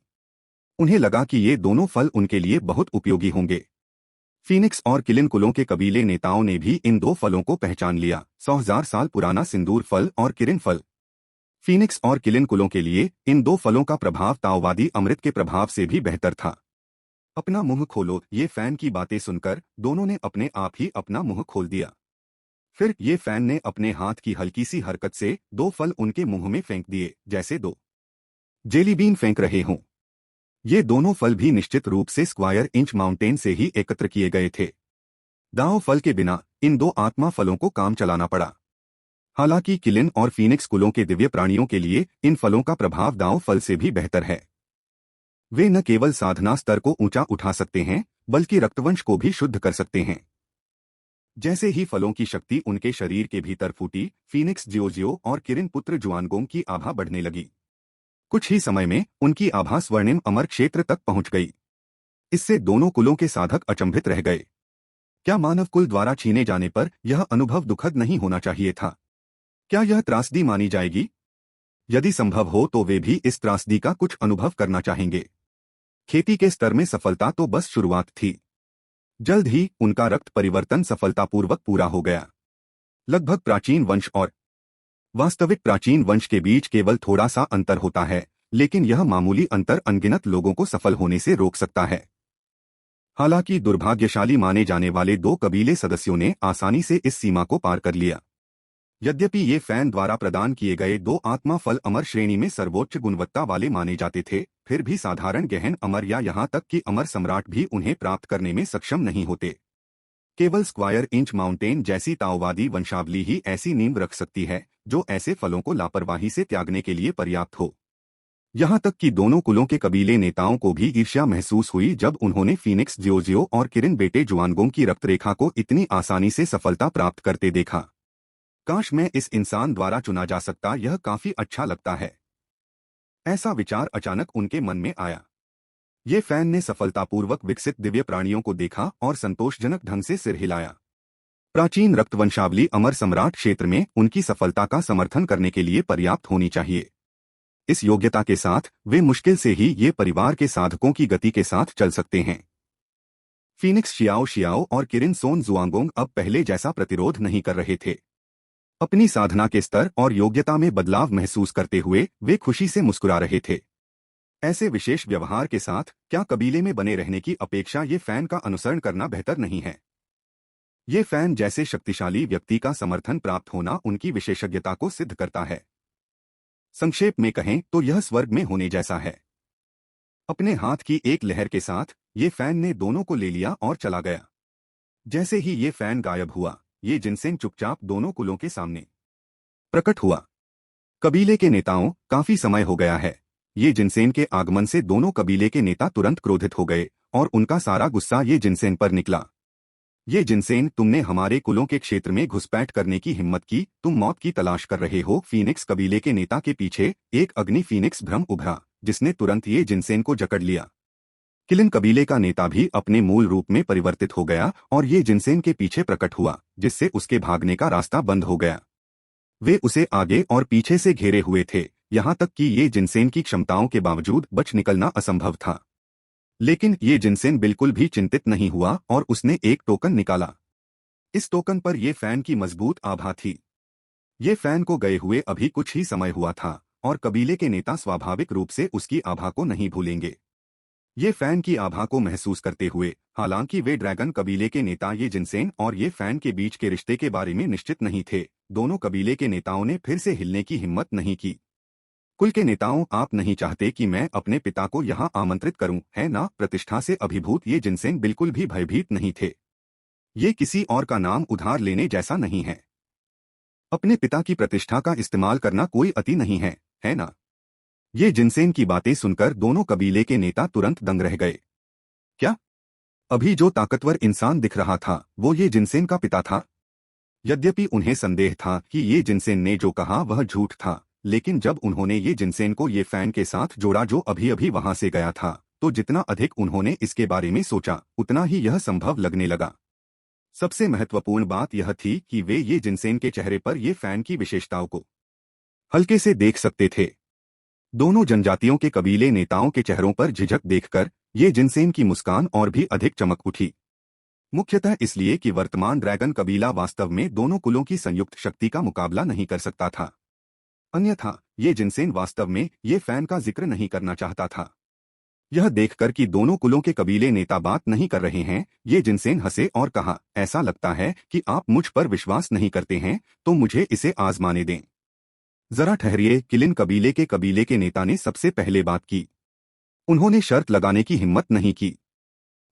उन्हें लगा कि ये दोनों फल उनके लिए बहुत उपयोगी होंगे। फीनिक्स और किलिन कुलों के कबीले नेताओं ने भी इन 2 फलों को पहचान लिया, 100,000 साल पुराना सिंदूर फल और किरिन फल। फीनिक्स और किलिन कुलों के लिए इन 2 फलों का प्रभाव ताओवादी अमृत के प्रभाव से भी बेहतर था। अपना मुंह खोलो, ये फैन की बातें सुनकर दोनों ने अपने आप ही अपना मुंह खोल दिया। फिर ये फैन ने अपने हाथ की हल्की सी हरकत से 2 फल उनके मुंह में फेंक दिए, जैसे 2 जेलीबीन फेंक रहे हों। ये दोनों फल भी निश्चित रूप से स्क्वायर इंच माउंटेन से ही एकत्र किए गए थे। दाओ फल के बिना इन 2 आत्मा फलों को काम चलाना पड़ा। हालांकि किलिन और फीनिक्स कुलों के दिव्य प्राणियों के लिए इन फलों का प्रभाव दाओ फल से भी बेहतर है। वे न केवल साधना स्तर को ऊंचा उठा सकते हैं, बल्कि रक्तवंश को भी शुद्ध कर सकते हैं। जैसे ही फलों की शक्ति उनके शरीर के भीतर फूटी, फीनिक्स जियोजियो और किरिन पुत्र जुआनगोंग की आभा बढ़ने लगी। कुछ ही समय में उनकी आभा स्वर्णिम अमर क्षेत्र तक पहुंच गई। इससे दोनों कुलों के साधक अचंभित रह गए। क्या मानव कुल द्वारा छीने जाने पर यह अनुभव दुखद नहीं होना चाहिए था? क्या यह त्रासदी मानी जाएगी? यदि संभव हो तो वे भी इस त्रासदी का कुछ अनुभव करना चाहेंगे। खेती के स्तर में सफलता तो बस शुरुआत थी। जल्द ही उनका रक्त परिवर्तन सफलतापूर्वक पूरा हो गया। लगभग प्राचीन वंश और वास्तविक प्राचीन वंश के बीच केवल थोड़ा सा अंतर होता है, लेकिन यह मामूली अंतर अनगिनत लोगों को सफल होने से रोक सकता है। हालांकि दुर्भाग्यशाली माने जाने वाले 2 कबीले सदस्यों ने आसानी से इस सीमा को पार कर लिया। यद्यपि ये फैन द्वारा प्रदान किए गए 2 आत्मा फल अमर श्रेणी में सर्वोच्च गुणवत्ता वाले माने जाते थे, फिर भी साधारण गहन अमर या यहाँ तक कि अमर सम्राट भी उन्हें प्राप्त करने में सक्षम नहीं होते। केवल स्क्वायर इंच माउंटेन जैसी ताओवादी वंशावली ही ऐसी नींव रख सकती है जो ऐसे फलों को लापरवाही से त्यागने के लिए पर्याप्त हो। यहाँ तक कि दोनों कुलों के कबीले नेताओं को भी ईर्ष्या महसूस हुई जब उन्होंने फीनिक्स जियोजियो और किरिन बेटे जुआनगोंग की रक्तरेखा को इतनी आसानी से सफलता प्राप्त करते देखा। काश मैं इस इंसान द्वारा चुना जा सकता, यह काफी अच्छा लगता है। ऐसा विचार अचानक उनके मन में आया। ये फैन ने सफलतापूर्वक विकसित दिव्य प्राणियों को देखा और संतोषजनक ढंग से सिर हिलाया। प्राचीन रक्तवंशावली अमर सम्राट क्षेत्र में उनकी सफलता का समर्थन करने के लिए पर्याप्त होनी चाहिए। इस योग्यता के साथ वे मुश्किल से ही ये परिवार के साधकों की गति के साथ चल सकते हैं। फीनिक्स शियाओ शियाओ और किरिन सोन जुआंगोंग अब पहले जैसा प्रतिरोध नहीं कर रहे थे। अपनी साधना के स्तर और योग्यता में बदलाव महसूस करते हुए वे खुशी से मुस्कुरा रहे थे। ऐसे विशेष व्यवहार के साथ क्या कबीले में बने रहने की अपेक्षा ये फैन का अनुसरण करना बेहतर नहीं है? ये फैन जैसे शक्तिशाली व्यक्ति का समर्थन प्राप्त होना उनकी विशेषज्ञता को सिद्ध करता है। संक्षेप में कहें तो यह स्वर्ग में होने जैसा है। अपने हाथ की एक लहर के साथ ये फैन ने दोनों को ले लिया और चला गया। जैसे ही ये फैन गायब हुआ, ये जिनसेन चुपचाप दोनों कुलों के सामने प्रकट हुआ। कबीले के नेताओं, काफी समय हो गया है। ये जिनसेन के आगमन से दोनों कबीले के नेता तुरंत क्रोधित हो गए और उनका सारा गुस्सा ये जिनसेन पर निकला। ये जिनसेन, तुमने हमारे कुलों के क्षेत्र में घुसपैठ करने की हिम्मत की। तुम मौत की तलाश कर रहे हो। फीनिक्स कबीले के नेता के पीछे एक अग्नि फीनिक्स भ्रम उभरा, जिसने तुरंत ये जिनसेन को जकड़ लिया। किलिन कबीले का नेता भी अपने मूल रूप में परिवर्तित हो गया और ये जिनसेन के पीछे प्रकट हुआ, जिससे उसके भागने का रास्ता बंद हो गया। वे उसे आगे और पीछे से घेरे हुए थे, यहाँ तक कि ये जिनसेन की क्षमताओं के बावजूद बच निकलना असंभव था। लेकिन ये जिनसेन बिल्कुल भी चिंतित नहीं हुआ और उसने एक टोकन निकाला। इस टोकन पर यह फैन की मजबूत आभा थी। ये फैन को गए हुए अभी कुछ ही समय हुआ था और कबीले के नेता स्वाभाविक रूप से उसकी आभा को नहीं भूलेंगे। ये फैन की आभा को महसूस करते हुए, हालांकि वे ड्रैगन कबीले के नेता ये जिनसेन और ये फैन के बीच के रिश्ते के बारे में निश्चित नहीं थे, दोनों कबीले के नेताओं ने फिर से हिलने की हिम्मत नहीं की। कुल के नेताओं, आप नहीं चाहते कि मैं अपने पिता को यहाँ आमंत्रित करूं, है ना? प्रतिष्ठा से अभिभूत ये जिनसेन बिल्कुल भी भयभीत नहीं थे। ये किसी और का नाम उधार लेने जैसा नहीं है। अपने पिता की प्रतिष्ठा का इस्तेमाल करना कोई अति नहीं है ना? ये जिनसेन की बातें सुनकर दोनों कबीले के नेता तुरंत दंग रह गए। क्या? अभी जो ताकतवर इंसान दिख रहा था वो ये जिनसेन का पिता था? यद्यपि उन्हें संदेह था कि ये जिनसेन ने जो कहा वह झूठ था, लेकिन जब उन्होंने ये जिनसेन को ये फैन के साथ जोड़ा जो अभी अभी वहां से गया था, तो जितना अधिक उन्होंने इसके बारे में सोचा, उतना ही यह संभव लगने लगा। सबसे महत्वपूर्ण बात यह थी कि वे ये जिनसेन के चेहरे पर ये फैन की विशेषताओं को हल्के से देख सकते थे। दोनों जनजातियों के कबीले नेताओं के चेहरों पर झिझक देखकर ये जिनसेन की मुस्कान और भी अधिक चमक उठी। मुख्यतः इसलिए कि वर्तमान ड्रैगन कबीला वास्तव में दोनों कुलों की संयुक्त शक्ति का मुकाबला नहीं कर सकता था। अन्यथा ये जिनसेन वास्तव में ये फैन का जिक्र नहीं करना चाहता था। यह देखकर कि दोनों कुलों के कबीले नेता बात नहीं कर रहे हैं, ये जिनसेन हंसे और कहा, ऐसा लगता है कि आप मुझ पर विश्वास नहीं करते हैं, तो मुझे इसे आजमाने दें। जरा ठहरिए। किलिन कबीले के नेता ने सबसे पहले बात की। उन्होंने शर्त लगाने की हिम्मत नहीं की।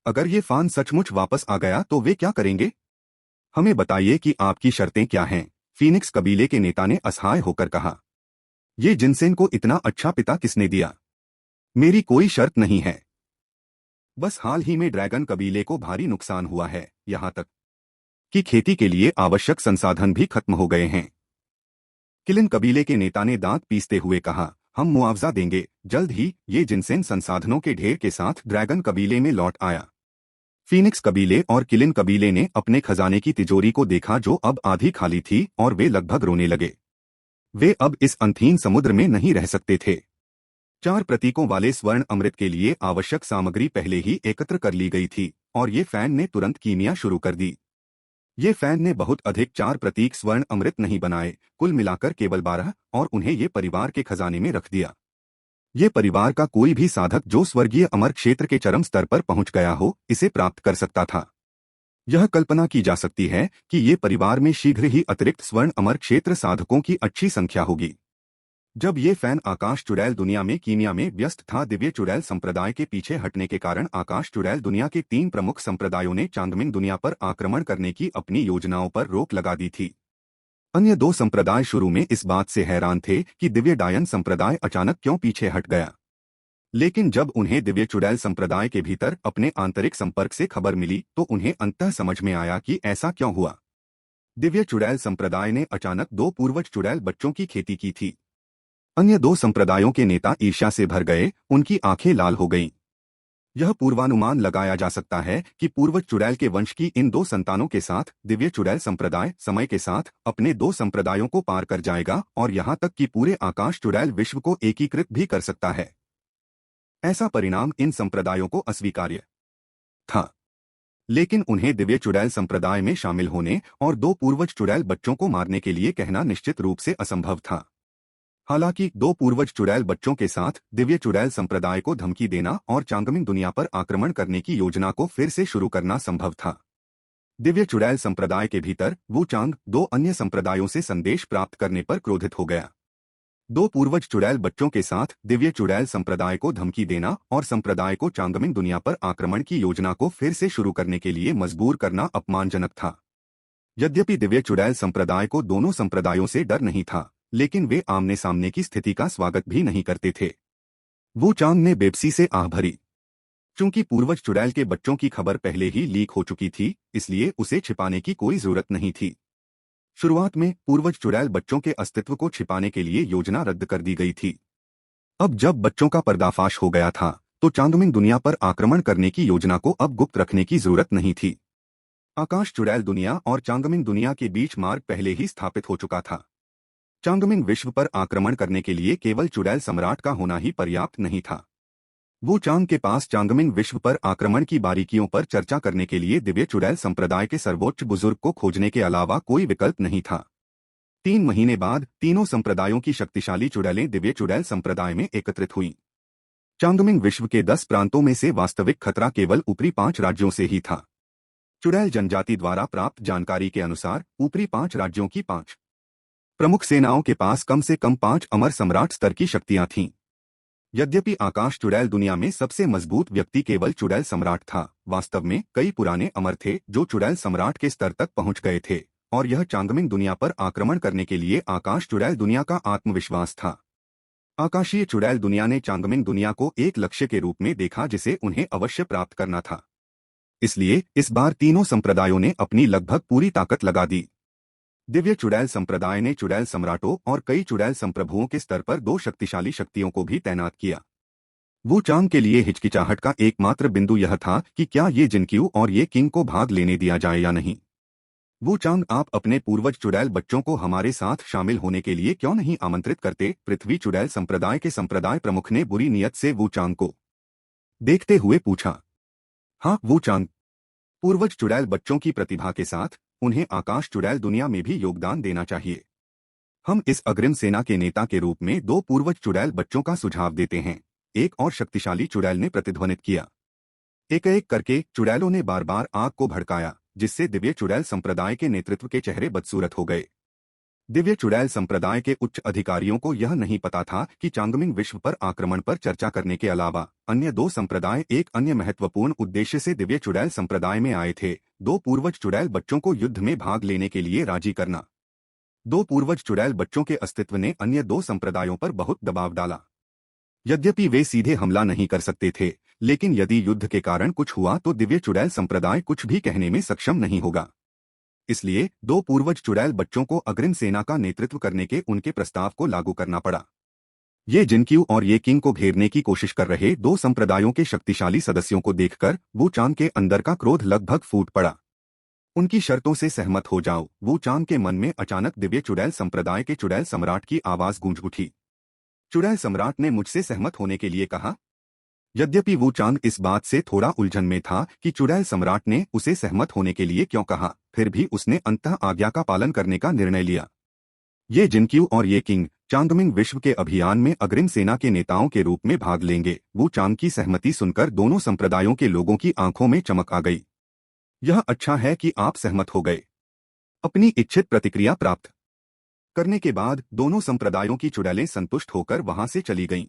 अगर ये फान सचमुच वापस आ गया तो वे क्या करेंगे? हमें बताइए कि आपकी शर्तें क्या हैं? फीनिक्स कबीले के नेता ने असहाय होकर कहा। ये जिनसेन को इतना अच्छा पिता किसने दिया? मेरी कोई शर्त नहीं है। बस हाल ही में ड्रैगन कबीले को भारी नुकसान हुआ है, यहाँ तक कि खेती के लिए आवश्यक संसाधन भी खत्म हो गए हैं। किलिन कबीले के नेता ने दांत पीसते हुए कहा, हम मुआवजा देंगे जल्द ही। ये जिनसेन संसाधनों के ढेर के साथ ड्रैगन कबीले में लौट आया। फीनिक्स कबीले और किलिन कबीले ने अपने खजाने की तिजोरी को देखा जो अब आधी खाली थी और वे लगभग रोने लगे। वे अब इस अंधहीन समुद्र में नहीं रह सकते थे। 4 प्रतीकों वाले स्वर्ण अमृत के लिए आवश्यक सामग्री पहले ही एकत्र कर ली गई थी और ये फैन ने तुरंत कीमिया शुरू कर दी। ये फैन ने बहुत अधिक 4 प्रतीक स्वर्ण अमृत नहीं बनाए, कुल मिलाकर केवल 12, और उन्हें ये परिवार के खजाने में रख दिया। ये परिवार का कोई भी साधक जो स्वर्गीय अमर क्षेत्र के चरम स्तर पर पहुंच गया हो, इसे प्राप्त कर सकता था। यह कल्पना की जा सकती है कि ये परिवार में शीघ्र ही अतिरिक्त स्वर्ण अमर क्षेत्र साधकों की अच्छी संख्या होगी। जब ये फैन आकाश चुड़ैल दुनिया में कीमिया में व्यस्त था, दिव्य चुड़ैल संप्रदाय के पीछे हटने के कारण आकाश चुड़ैल दुनिया के 3 प्रमुख संप्रदायों ने चांदमिन दुनिया पर आक्रमण करने की अपनी योजनाओं पर रोक लगा दी थी। अन्य 2 संप्रदाय शुरू में इस बात से हैरान थे कि दिव्य डायन संप्रदाय अचानक क्यों पीछे हट गया। लेकिन जब उन्हें दिव्य चुड़ैल संप्रदाय के भीतर अपने आंतरिक संपर्क से खबर मिली तो उन्हें अंततः समझ में आया कि ऐसा क्यों हुआ। दिव्य चुड़ैल संप्रदाय ने अचानक 2 पूर्वज चुड़ैल बच्चों की खेती की थी। अन्य 2 संप्रदायों के नेता ईर्ष्या से भर गए, उनकी आंखें लाल हो गईं। यह पूर्वानुमान लगाया जा सकता है कि पूर्वज चुड़ैल के वंश की इन 2 संतानों के साथ दिव्य चुड़ैल संप्रदाय समय के साथ अपने 2 संप्रदायों को पार कर जाएगा और यहाँ तक कि पूरे आकाश चुड़ैल विश्व को एकीकृत भी कर सकता है। ऐसा परिणाम इन संप्रदायों को अस्वीकार्य था, लेकिन उन्हें दिव्य चुड़ैल संप्रदाय में शामिल होने और 2 पूर्वज चुड़ैल बच्चों को मारने के लिए कहना निश्चित रूप से असंभव था। हालांकि दो पूर्वज चुड़ैल बच्चों के साथ दिव्य चुड़ैल संप्रदाय को धमकी देना और चांगमिंग दुनिया पर आक्रमण करने की योजना को फिर से शुरू करना संभव था। दिव्य चुड़ैल संप्रदाय के भीतर वू चांग दो अन्य संप्रदायों से संदेश प्राप्त करने पर क्रोधित हो गया। दो पूर्वज चुड़ैल बच्चों के साथ दिव्य चुड़ैल संप्रदाय को धमकी देना और संप्रदाय को चांगमिंग दुनिया पर आक्रमण की योजना को फिर से शुरू करने के लिए मजबूर करना अपमानजनक था। यद्यपि दिव्य चुड़ैल संप्रदाय को दोनों संप्रदायों से डर नहीं था, लेकिन वे आमने सामने की स्थिति का स्वागत भी नहीं करते थे। वू चांग ने बेबसी से आह भरी। चूंकि पूर्वज चुड़ैल के बच्चों की खबर पहले ही लीक हो चुकी थी, इसलिए उसे छिपाने की कोई जरूरत नहीं थी। शुरुआत में पूर्वज चुड़ैल बच्चों के अस्तित्व को छिपाने के लिए योजना रद्द कर दी गई थी। अब जब बच्चों का पर्दाफाश हो गया था, तो चांगमिंग दुनिया पर आक्रमण करने की योजना को अब गुप्त रखने की जरूरत नहीं थी। आकाश चुड़ैल दुनिया और चांगमिंग दुनिया के बीच मार्ग पहले ही स्थापित हो चुका था। चांगमिंग विश्व पर आक्रमण करने के लिए केवल चुड़ैल सम्राट का होना ही पर्याप्त नहीं था। वू चांग के पास चांगमिंग विश्व पर आक्रमण की बारीकियों पर चर्चा करने के लिए दिव्य चुड़ैल संप्रदाय के सर्वोच्च बुजुर्ग को खोजने के अलावा कोई विकल्प नहीं था। 3 महीने बाद तीनों संप्रदायों की शक्तिशाली चुड़ैलें दिव्य चुड़ैल संप्रदाय में एकत्रित हुईं। चांगमिंग विश्व के 10 प्रांतों में से वास्तविक खतरा केवल ऊपरी 5 राज्यों से ही था। चुड़ैल जनजाति द्वारा प्राप्त जानकारी के अनुसार ऊपरी 5 राज्यों की 5 प्रमुख सेनाओं के पास कम से कम 5 अमर सम्राट स्तर की शक्तियां थीं। यद्यपि आकाश चुड़ैल दुनिया में सबसे मजबूत व्यक्ति केवल चुड़ैल सम्राट था, वास्तव में कई पुराने अमर थे जो चुड़ैल सम्राट के स्तर तक पहुंच गए थे, और यह चांगमिंग दुनिया पर आक्रमण करने के लिए आकाश चुड़ैल दुनिया का आत्मविश्वास था। आकाशीय चुड़ैल दुनिया ने चांगमिंग दुनिया को एक लक्ष्य के रूप में देखा जिसे उन्हें अवश्य प्राप्त करना था। इसलिए इस बार तीनों संप्रदायों ने अपनी लगभग पूरी ताकत लगा दी। दिव्य चुड़ैल संप्रदाय ने चुड़ैल सम्राटों और कई चुड़ैल संप्रभुओं के स्तर पर 2 शक्तिशाली शक्तियों को भी तैनात किया। वू चांग के लिए हिचकिचाहट का एकमात्र बिंदु यह था कि क्या ये जिनक्यू और ये किंग को भाग लेने दिया जाए या नहीं। वू चांग, आप अपने पूर्वज चुड़ैल बच्चों को हमारे साथ शामिल होने के लिए क्यों नहीं आमंत्रित करते? पृथ्वी चुड़ैल संप्रदाय के संप्रदाय प्रमुख ने बुरी नियत से वू चांग को देखते हुए पूछा। हाँ वू चांग, पूर्वज चुड़ैल बच्चों की प्रतिभा के साथ उन्हें आकाश चुड़ैल दुनिया में भी योगदान देना चाहिए। हम इस अग्रिम सेना के नेता के रूप में 2 पूर्वज चुड़ैल बच्चों का सुझाव देते हैं, एक और शक्तिशाली चुड़ैल ने प्रतिध्वनित किया। एक एक करके चुड़ैलों ने बार बार आग को भड़काया, जिससे दिव्य चुड़ैल संप्रदाय के नेतृत्व के चेहरे बदसूरत हो गए। दिव्य चुड़ैल संप्रदाय के उच्च अधिकारियों को यह नहीं पता था कि चांगमिंग विश्व पर आक्रमण पर चर्चा करने के अलावा अन्य 2 संप्रदाय एक अन्य महत्वपूर्ण उद्देश्य से दिव्य चुड़ैल संप्रदाय में आए थे, 2 पूर्वज चुड़ैल बच्चों को युद्ध में भाग लेने के लिए राजी करना। 2 पूर्वज चुड़ैल बच्चों के अस्तित्व ने अन्य 2 संप्रदायों पर बहुत दबाव डाला। यद्यपि वे सीधे हमला नहीं कर सकते थे, लेकिन यदि युद्ध के कारण कुछ हुआ तो दिव्य चुड़ैल संप्रदाय कुछ भी कहने में सक्षम नहीं होगा। इसलिए 2 पूर्वज चुड़ैल बच्चों को अग्रिम सेना का नेतृत्व करने के उनके प्रस्ताव को लागू करना पड़ा। ये जिनक्यू और ये किंग को घेरने की कोशिश कर रहे 2 संप्रदायों के शक्तिशाली सदस्यों को देखकर वू चांग के अंदर का क्रोध लगभग फूट पड़ा। उनकी शर्तों से सहमत हो जाओ। वू चांग के मन में अचानक दिव्य चुड़ैल संप्रदाय के चुड़ैल सम्राट की आवाज गूंज उठी। चुड़ैल सम्राट ने मुझसे सहमत होने के लिए कहा। यद्यपि वू चांग इस बात से थोड़ा उलझन में था कि चुड़ैल सम्राट ने उसे सहमत होने के लिए क्यों कहा, फिर भी उसने अंततः आज्ञा का पालन करने का निर्णय लिया। ये जिनक्यू और ये किंग चांगमिंग विश्व के अभियान में अग्रिम सेना के नेताओं के रूप में भाग लेंगे। वू चांग की सहमति सुनकर दोनों संप्रदायों के लोगों की आंखों में चमक आ गई। यह अच्छा है कि आप सहमत हो गए। अपनी इच्छित प्रतिक्रिया प्राप्त करने के बाद दोनों संप्रदायों की चुड़ैलें संतुष्ट होकर वहां से चली गईं।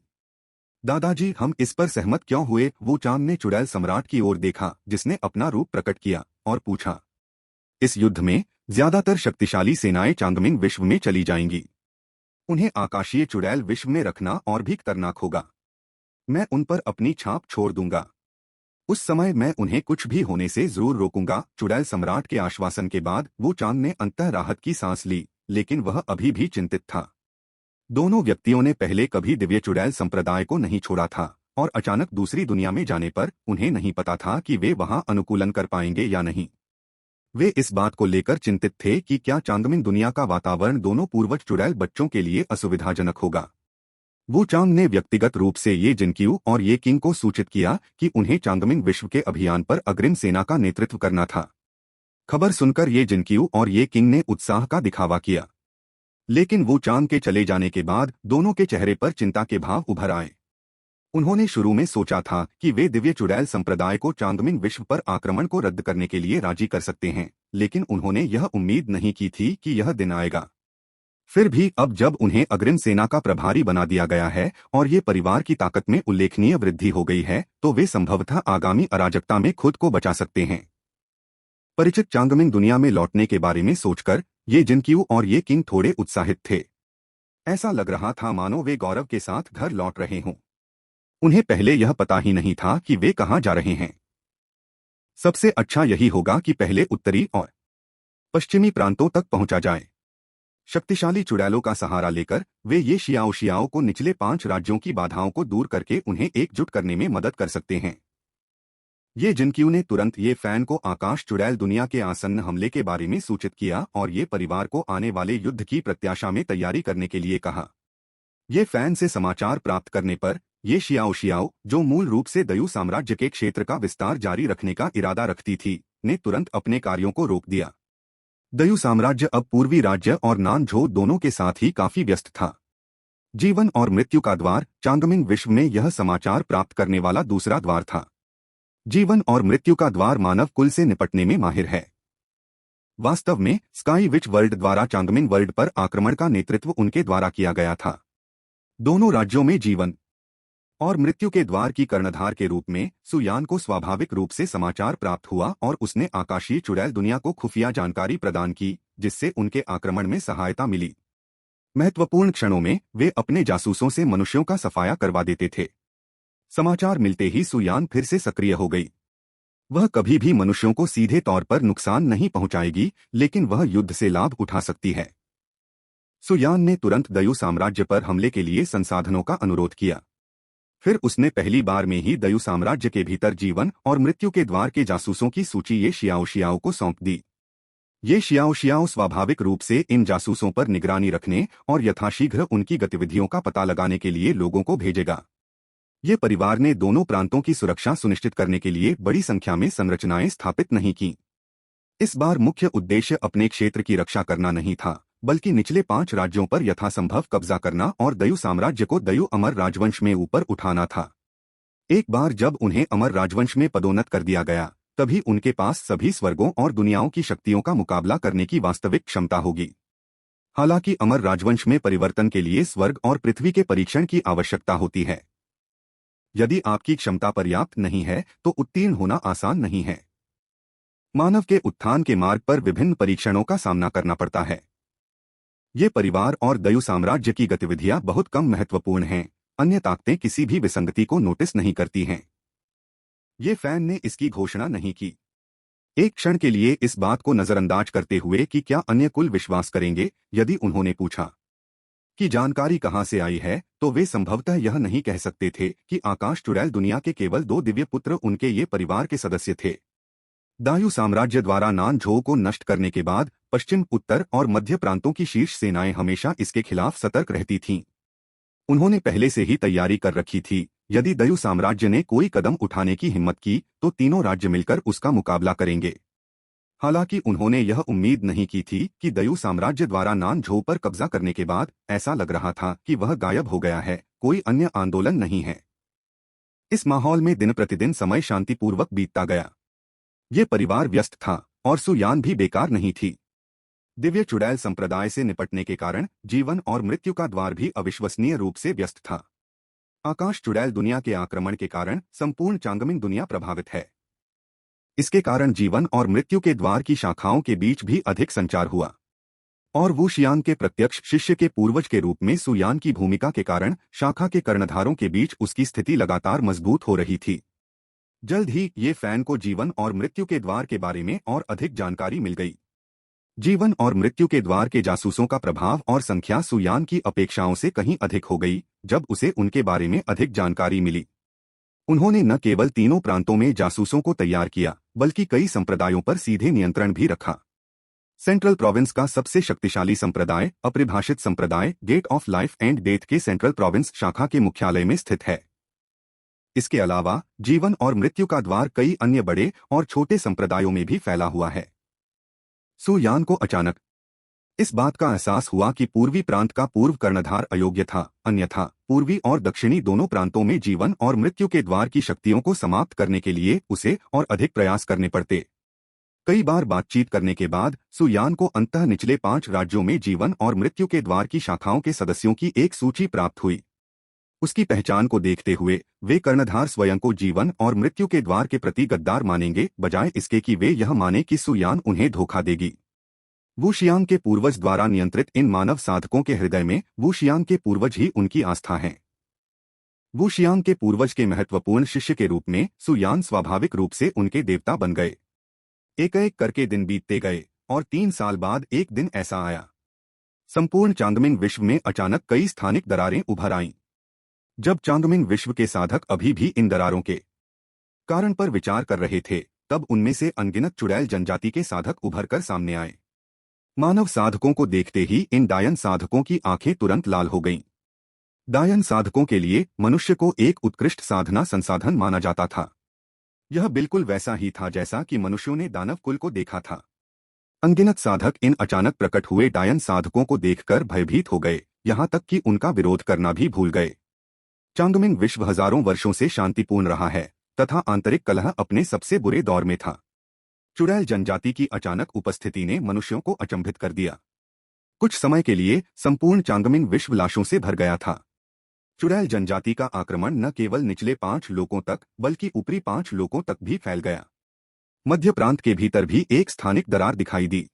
दादाजी, हम इस पर सहमत क्यों हुए? वू चांग ने चुड़ैल सम्राट की ओर देखा, जिसने अपना रूप प्रकट किया, और पूछा। इस युद्ध में ज्यादातर शक्तिशाली सेनाएं चांगमिंग विश्व में चली जाएंगी। उन्हें आकाशीय चुड़ैल विश्व में रखना और भी खतरनाक होगा। मैं उन पर अपनी छाप छोड़ दूंगा। उस समय मैं उन्हें कुछ भी होने से जरूर रोकूंगा। चुड़ैल सम्राट के आश्वासन के बाद वू चांग ने अंततः राहत की सांस ली, लेकिन वह अभी भी चिंतित था। दोनों व्यक्तियों ने पहले कभी दिव्य चुड़ैल संप्रदाय को नहीं छोड़ा था, और अचानक दूसरी दुनिया में जाने पर उन्हें नहीं पता था कि वे वहां अनुकूलन कर पाएंगे या नहीं। वे इस बात को लेकर चिंतित थे कि क्या चांगमिंग दुनिया का वातावरण दोनों पूर्वज चुड़ैल बच्चों के लिए असुविधाजनक होगा। वू चांग ने व्यक्तिगत रूप से ये जिनक्यू और ये किंग को सूचित किया कि उन्हें चांगमिंग विश्व के अभियान पर अग्रिम सेना का नेतृत्व करना था। खबर सुनकर ये जिनक्यू और ये किंग ने उत्साह का दिखावा किया। लेकिन वो चांद के चले जाने के बाद दोनों के चेहरे पर चिंता के भाव उभर आए। उन्होंने शुरू में सोचा था कि वे दिव्य चुड़ैल संप्रदाय को चांदमिन विश्व पर आक्रमण को रद्द करने के लिए राजी कर सकते हैं, लेकिन उन्होंने यह उम्मीद नहीं की थी कि यह दिन आएगा। फिर भी अब जब उन्हें अग्रिम सेना का प्रभारी बना दिया गया है और ये परिवार की ताकत में उल्लेखनीय वृद्धि हो गई है, तो वे संभवतः आगामी अराजकता में खुद को बचा सकते हैं। परिचित चांगमिंग दुनिया में लौटने के बारे में सोचकर ये जिनक्यू और ये किंग थोड़े उत्साहित थे। ऐसा लग रहा था मानो वे गौरव के साथ घर लौट रहे हों। उन्हें पहले यह पता ही नहीं था कि वे कहाँ जा रहे हैं। सबसे अच्छा यही होगा कि पहले उत्तरी और पश्चिमी प्रांतों तक पहुंचा जाए। शक्तिशाली चुड़ैलों का सहारा लेकर वे ये शियाओ को निचले 5 राज्यों की बाधाओं को दूर करके उन्हें एकजुट करने में मदद कर सकते हैं। ये जिनक्यू ने तुरंत ये फैन को आकाश चुड़ैल दुनिया के आसन्न हमले के बारे में सूचित किया और ये परिवार को आने वाले युद्ध की प्रत्याशा में तैयारी करने के लिए कहा। ये फैन से समाचार प्राप्त करने पर ये शियाओ, जो मूल रूप से दयू साम्राज्य के क्षेत्र का विस्तार जारी रखने का इरादा रखती थी, ने तुरंत अपने कार्यों को रोक दिया। दयू साम्राज्य अब पूर्वी राज्य और नानझो दोनों के साथ ही काफी व्यस्त था। जीवन और मृत्यु का द्वार चांगमिंग विश्व में यह समाचार प्राप्त करने वाला दूसरा द्वार था। जीवन और मृत्यु का द्वार मानव कुल से निपटने में माहिर है। वास्तव में स्काई विच वर्ल्ड द्वारा चांगमिंग वर्ल्ड पर आक्रमण का नेतृत्व उनके द्वारा किया गया था। दोनों राज्यों में जीवन और मृत्यु के द्वार की कर्णधार के रूप में सुयान को स्वाभाविक रूप से समाचार प्राप्त हुआ और उसने आकाशीय चुड़ैल दुनिया को खुफिया जानकारी प्रदान की, जिससे उनके आक्रमण में सहायता मिली। महत्वपूर्ण क्षणों में वे अपने जासूसों से मनुष्यों का सफाया करवा देते थे। समाचार मिलते ही सुयान फिर से सक्रिय हो गई। वह कभी भी मनुष्यों को सीधे तौर पर नुकसान नहीं पहुंचाएगी, लेकिन वह युद्ध से लाभ उठा सकती है। सुयान ने तुरंत दयू साम्राज्य पर हमले के लिए संसाधनों का अनुरोध किया। फिर उसने पहली बार में ही दयू साम्राज्य के भीतर जीवन और मृत्यु के द्वार के जासूसों की सूची ये शियाओ को सौंप दी। ये शियाओ स्वाभाविक रूप से इन जासूसों पर निगरानी रखने और यथाशीघ्र उनकी गतिविधियों का पता लगाने के लिए लोगों को भेजेगा। ये परिवार ने दोनों प्रांतों की सुरक्षा सुनिश्चित करने के लिए बड़ी संख्या में संरचनाएं स्थापित नहीं की। इस बार मुख्य उद्देश्य अपने क्षेत्र की रक्षा करना नहीं था, बल्कि निचले 5 राज्यों पर यथासंभव कब्जा करना और दयू साम्राज्य को दयू अमर राजवंश में ऊपर उठाना था। एक बार जब उन्हें अमर राजवंश में पदोन्नत कर दिया गया, तभी उनके पास सभी स्वर्गों और दुनियाओं की शक्तियों का मुकाबला करने की वास्तविक क्षमता होगी। हालांकि अमर राजवंश में परिवर्तन के लिए स्वर्ग और पृथ्वी के परीक्षण की आवश्यकता होती है। यदि आपकी क्षमता पर्याप्त नहीं है तो उत्तीर्ण होना आसान नहीं है। मानव के उत्थान के मार्ग पर विभिन्न परीक्षणों का सामना करना पड़ता है। ये परिवार और दयू साम्राज्य की गतिविधियां बहुत कम महत्वपूर्ण हैं, अन्य ताकतें किसी भी विसंगति को नोटिस नहीं करती हैं। ये फैन ने इसकी घोषणा नहीं की। एक क्षण के लिए इस बात को नजरअंदाज करते हुए कि क्या अन्य कुल विश्वास करेंगे, यदि उन्होंने पूछा कि जानकारी कहाँ से आई है, तो वे संभवतः यह नहीं कह सकते थे कि आकाश चुड़ैल दुनिया के केवल 2 दिव्य पुत्र उनके ये परिवार के सदस्य थे। दायू साम्राज्य द्वारा नानझो को नष्ट करने के बाद पश्चिम, उत्तर और मध्य प्रांतों की शीर्ष सेनाएं हमेशा इसके खिलाफ सतर्क रहती थीं। उन्होंने पहले से ही तैयारी कर रखी थी, यदि दयू साम्राज्य ने कोई कदम उठाने की हिम्मत की तो तीनों राज्य मिलकर उसका मुकाबला करेंगे। हालांकि उन्होंने यह उम्मीद नहीं की थी कि दयू साम्राज्य द्वारा नानझो पर कब्जा करने के बाद ऐसा लग रहा था कि वह गायब हो गया है, कोई अन्य आंदोलन नहीं है। इस माहौल में दिन प्रतिदिन समय शांतिपूर्वक बीतता गया। ये परिवार व्यस्त था और सुयान भी बेकार नहीं थी। दिव्य चुड़ैल संप्रदाय से निपटने के कारण जीवन और मृत्यु का द्वार भी अविश्वसनीय रूप से व्यस्त था। आकाश चुड़ैल दुनिया के आक्रमण के कारण संपूर्ण चांगमिंग दुनिया प्रभावित है। इसके कारण जीवन और मृत्यु के द्वार की शाखाओं के बीच भी अधिक संचार हुआ और वूशियान के प्रत्यक्ष शिष्य के पूर्वज के रूप में सुयान की भूमिका के कारण शाखा के कर्णधारों के बीच उसकी स्थिति लगातार मजबूत हो रही थी। जल्द ही ये फैन को जीवन और मृत्यु के द्वार के बारे में और अधिक जानकारी मिल गई। जीवन और मृत्यु के द्वार के जासूसों का प्रभाव और संख्या सुयान की अपेक्षाओं से कहीं अधिक हो गई जब उसे उनके बारे में अधिक जानकारी मिली। उन्होंने न केवल तीनों प्रांतों में जासूसों को तैयार किया, बल्कि कई संप्रदायों पर सीधे नियंत्रण भी रखा। सेंट्रल प्रोविंस का सबसे शक्तिशाली संप्रदाय अपरिभाषित संप्रदाय gate of life and death के सेंट्रल प्रोविंस शाखा के मुख्यालय में स्थित है। इसके अलावा जीवन और मृत्यु का द्वार कई अन्य बड़े और छोटे संप्रदायों में भी फैला हुआ है। सुयान को अचानक इस बात का एहसास हुआ कि पूर्वी प्रांत का पूर्व कर्णधार अयोग्य था, अन्यथा पूर्वी और दक्षिणी दोनों प्रांतों में जीवन और मृत्यु के द्वार की शक्तियों को समाप्त करने के लिए उसे और अधिक प्रयास करने पड़ते। कई बार बातचीत करने के बाद सुयान को अंततः निचले 5 राज्यों में जीवन और मृत्यु के द्वार की शाखाओं के सदस्यों की एक सूची प्राप्त हुई। उसकी पहचान को देखते हुए वे कर्णधार स्वयं को जीवन और मृत्यु के द्वार के प्रति गद्दार मानेंगे, बजाय इसके कि वे यह माने कि सुयान उन्हें धोखा देगी। वुशियांग के पूर्वज द्वारा नियंत्रित इन मानव साधकों के हृदय में वुशियांग के पूर्वज ही उनकी आस्था हैं। वुशियांग के पूर्वज के महत्वपूर्ण शिष्य के रूप में सुयान स्वाभाविक रूप से उनके देवता बन गए। एक एक करके दिन बीतते गए और 3 साल बाद एक दिन ऐसा आया। संपूर्ण चांगमिंग विश्व में अचानक कई स्थानिक दरारें उभर आईं। जब चांगमिंग विश्व के साधक अभी भी इन दरारों के कारण पर विचार कर रहे थे, तब उनमें से अनगिनत चुड़ैल जनजाति के साधक उभर कर सामने आए। मानव साधकों को देखते ही इन डायन साधकों की आंखें तुरंत लाल हो गईं। डायन साधकों के लिए मनुष्य को एक उत्कृष्ट साधना संसाधन माना जाता था। यह बिल्कुल वैसा ही था जैसा कि मनुष्यों ने दानव कुल को देखा था। अनगिनत साधक इन अचानक प्रकट हुए डायन साधकों को देखकर भयभीत हो गए, यहाँ तक कि उनका विरोध करना भी भूल गए। चांगमिंग विश्व हजारों वर्षों से शांतिपूर्ण रहा है तथा आंतरिक कलह अपने सबसे बुरे दौर में था। चुड़ैल जनजाति की अचानक उपस्थिति ने मनुष्यों को अचंभित कर दिया। कुछ समय के लिए संपूर्ण चांगमिंग विश्व लाशों से भर गया था। चुड़ैल जनजाति का आक्रमण न केवल निचले 5 लोगों तक बल्कि ऊपरी 5 लोगों तक भी फैल गया। मध्य प्रांत के भीतर भी एक स्थानिक दरार दिखाई दी।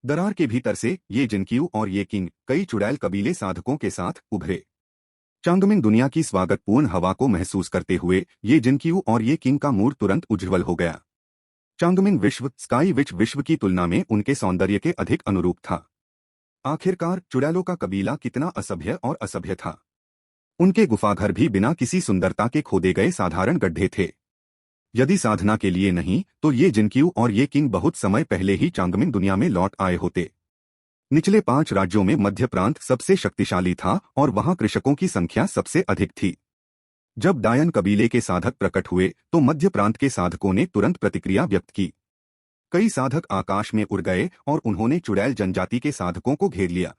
दरार के भीतर से ये जिनक्यू और ये किंग कई चुड़ैल कबीले साधकों के साथ उभरे। चांगमिंग दुनिया की स्वागतपूर्ण हवा को महसूस करते हुए ये जिनक्यू और ये किंग का मूड तुरंत उज्ज्वल हो गया। चांगमिंग विश्व स्काई विच विश्व की तुलना में उनके सौंदर्य के अधिक अनुरूप था। आखिरकार चुड़ैलों का कबीला कितना असभ्य और असभ्य था। उनके गुफाघर भी बिना किसी सुंदरता के खोदे गए साधारण गड्ढे थे। यदि साधना के लिए नहीं तो ये जिनक्यू और ये किंग बहुत समय पहले ही चांगमिंग दुनिया में लौट आए होते। निचले 5 राज्यों में मध्य प्रांत सबसे शक्तिशाली था और वहां कृषकों की संख्या सबसे अधिक थी। जब डायन कबीले के साधक प्रकट हुए तो मध्य प्रांत के साधकों ने तुरंत प्रतिक्रिया व्यक्त की। कई साधक आकाश में उड़ गए और उन्होंने चुड़ैल जनजाति के साधकों को घेर लिया।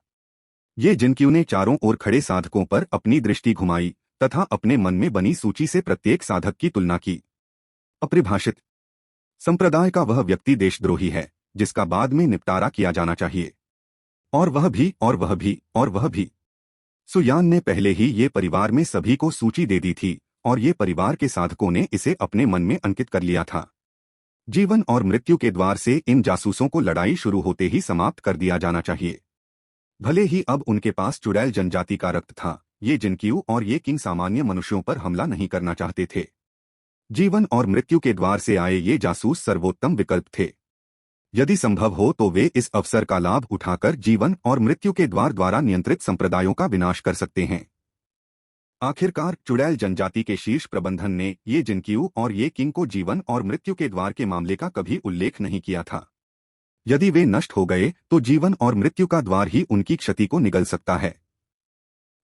ये जिनक्यू ने चारों ओर खड़े साधकों पर अपनी दृष्टि घुमाई तथा अपने मन में बनी सूची से प्रत्येक साधक की तुलना की। अपरिभाषित संप्रदाय का वह व्यक्ति देशद्रोही है जिसका बाद में निपटारा किया जाना चाहिए। और वह भी और वह भी और वह भी। सुयान ने पहले ही ये परिवार में सभी को सूची दे दी थी और ये परिवार के साधकों ने इसे अपने मन में अंकित कर लिया था। जीवन और मृत्यु के द्वार से इन जासूसों को लड़ाई शुरू होते ही समाप्त कर दिया जाना चाहिए। भले ही अब उनके पास चुड़ैल जनजाति का रक्त था, ये जिनक्यू और ये किंग सामान्य मनुष्यों पर हमला नहीं करना चाहते थे। जीवन और मृत्यु के द्वार से आए ये जासूस सर्वोत्तम विकल्प थे। यदि संभव हो तो वे इस अवसर का लाभ उठाकर जीवन और मृत्यु के द्वार द्वारा नियंत्रित संप्रदायों का विनाश कर सकते हैं। आखिरकार चुड़ैल जनजाति के शीर्ष प्रबंधन ने ये जिनक्यू और ये किंग को जीवन और मृत्यु के द्वार के मामले का कभी उल्लेख नहीं किया था। यदि वे नष्ट हो गए तो जीवन और मृत्यु का द्वार ही उनकी क्षति को निगल सकता है।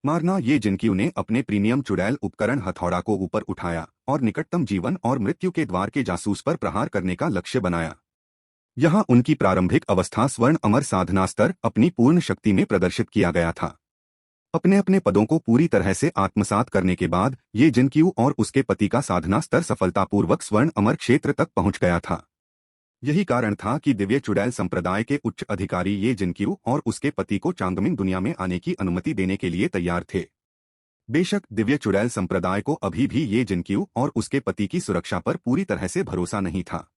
मारना ये जिनक्यू ने अपने प्रीमियम चुड़ैल उपकरण हथौड़ा को ऊपर उठाया और निकटतम जीवन और मृत्यु के द्वार के जासूस पर प्रहार करने का लक्ष्य बनाया। यहाँ उनकी प्रारंभिक अवस्था स्वर्ण अमर साधना स्तर अपनी पूर्ण शक्ति में प्रदर्शित किया गया था। अपने अपने पदों को पूरी तरह से आत्मसात करने के बाद ये जिनक्यू और उसके पति का साधना स्तर सफलतापूर्वक स्वर्ण अमर क्षेत्र तक पहुंच गया था। यही कारण था कि दिव्य चुड़ैल संप्रदाय के उच्च अधिकारी ये जिनक्यू और उसके पति को चांगमिंग दुनिया में आने की अनुमति देने के लिए तैयार थे। बेशक दिव्य चुड़ैल संप्रदाय को अभी भी ये जिनक्यू और उसके पति की सुरक्षा पर पूरी तरह से भरोसा नहीं था।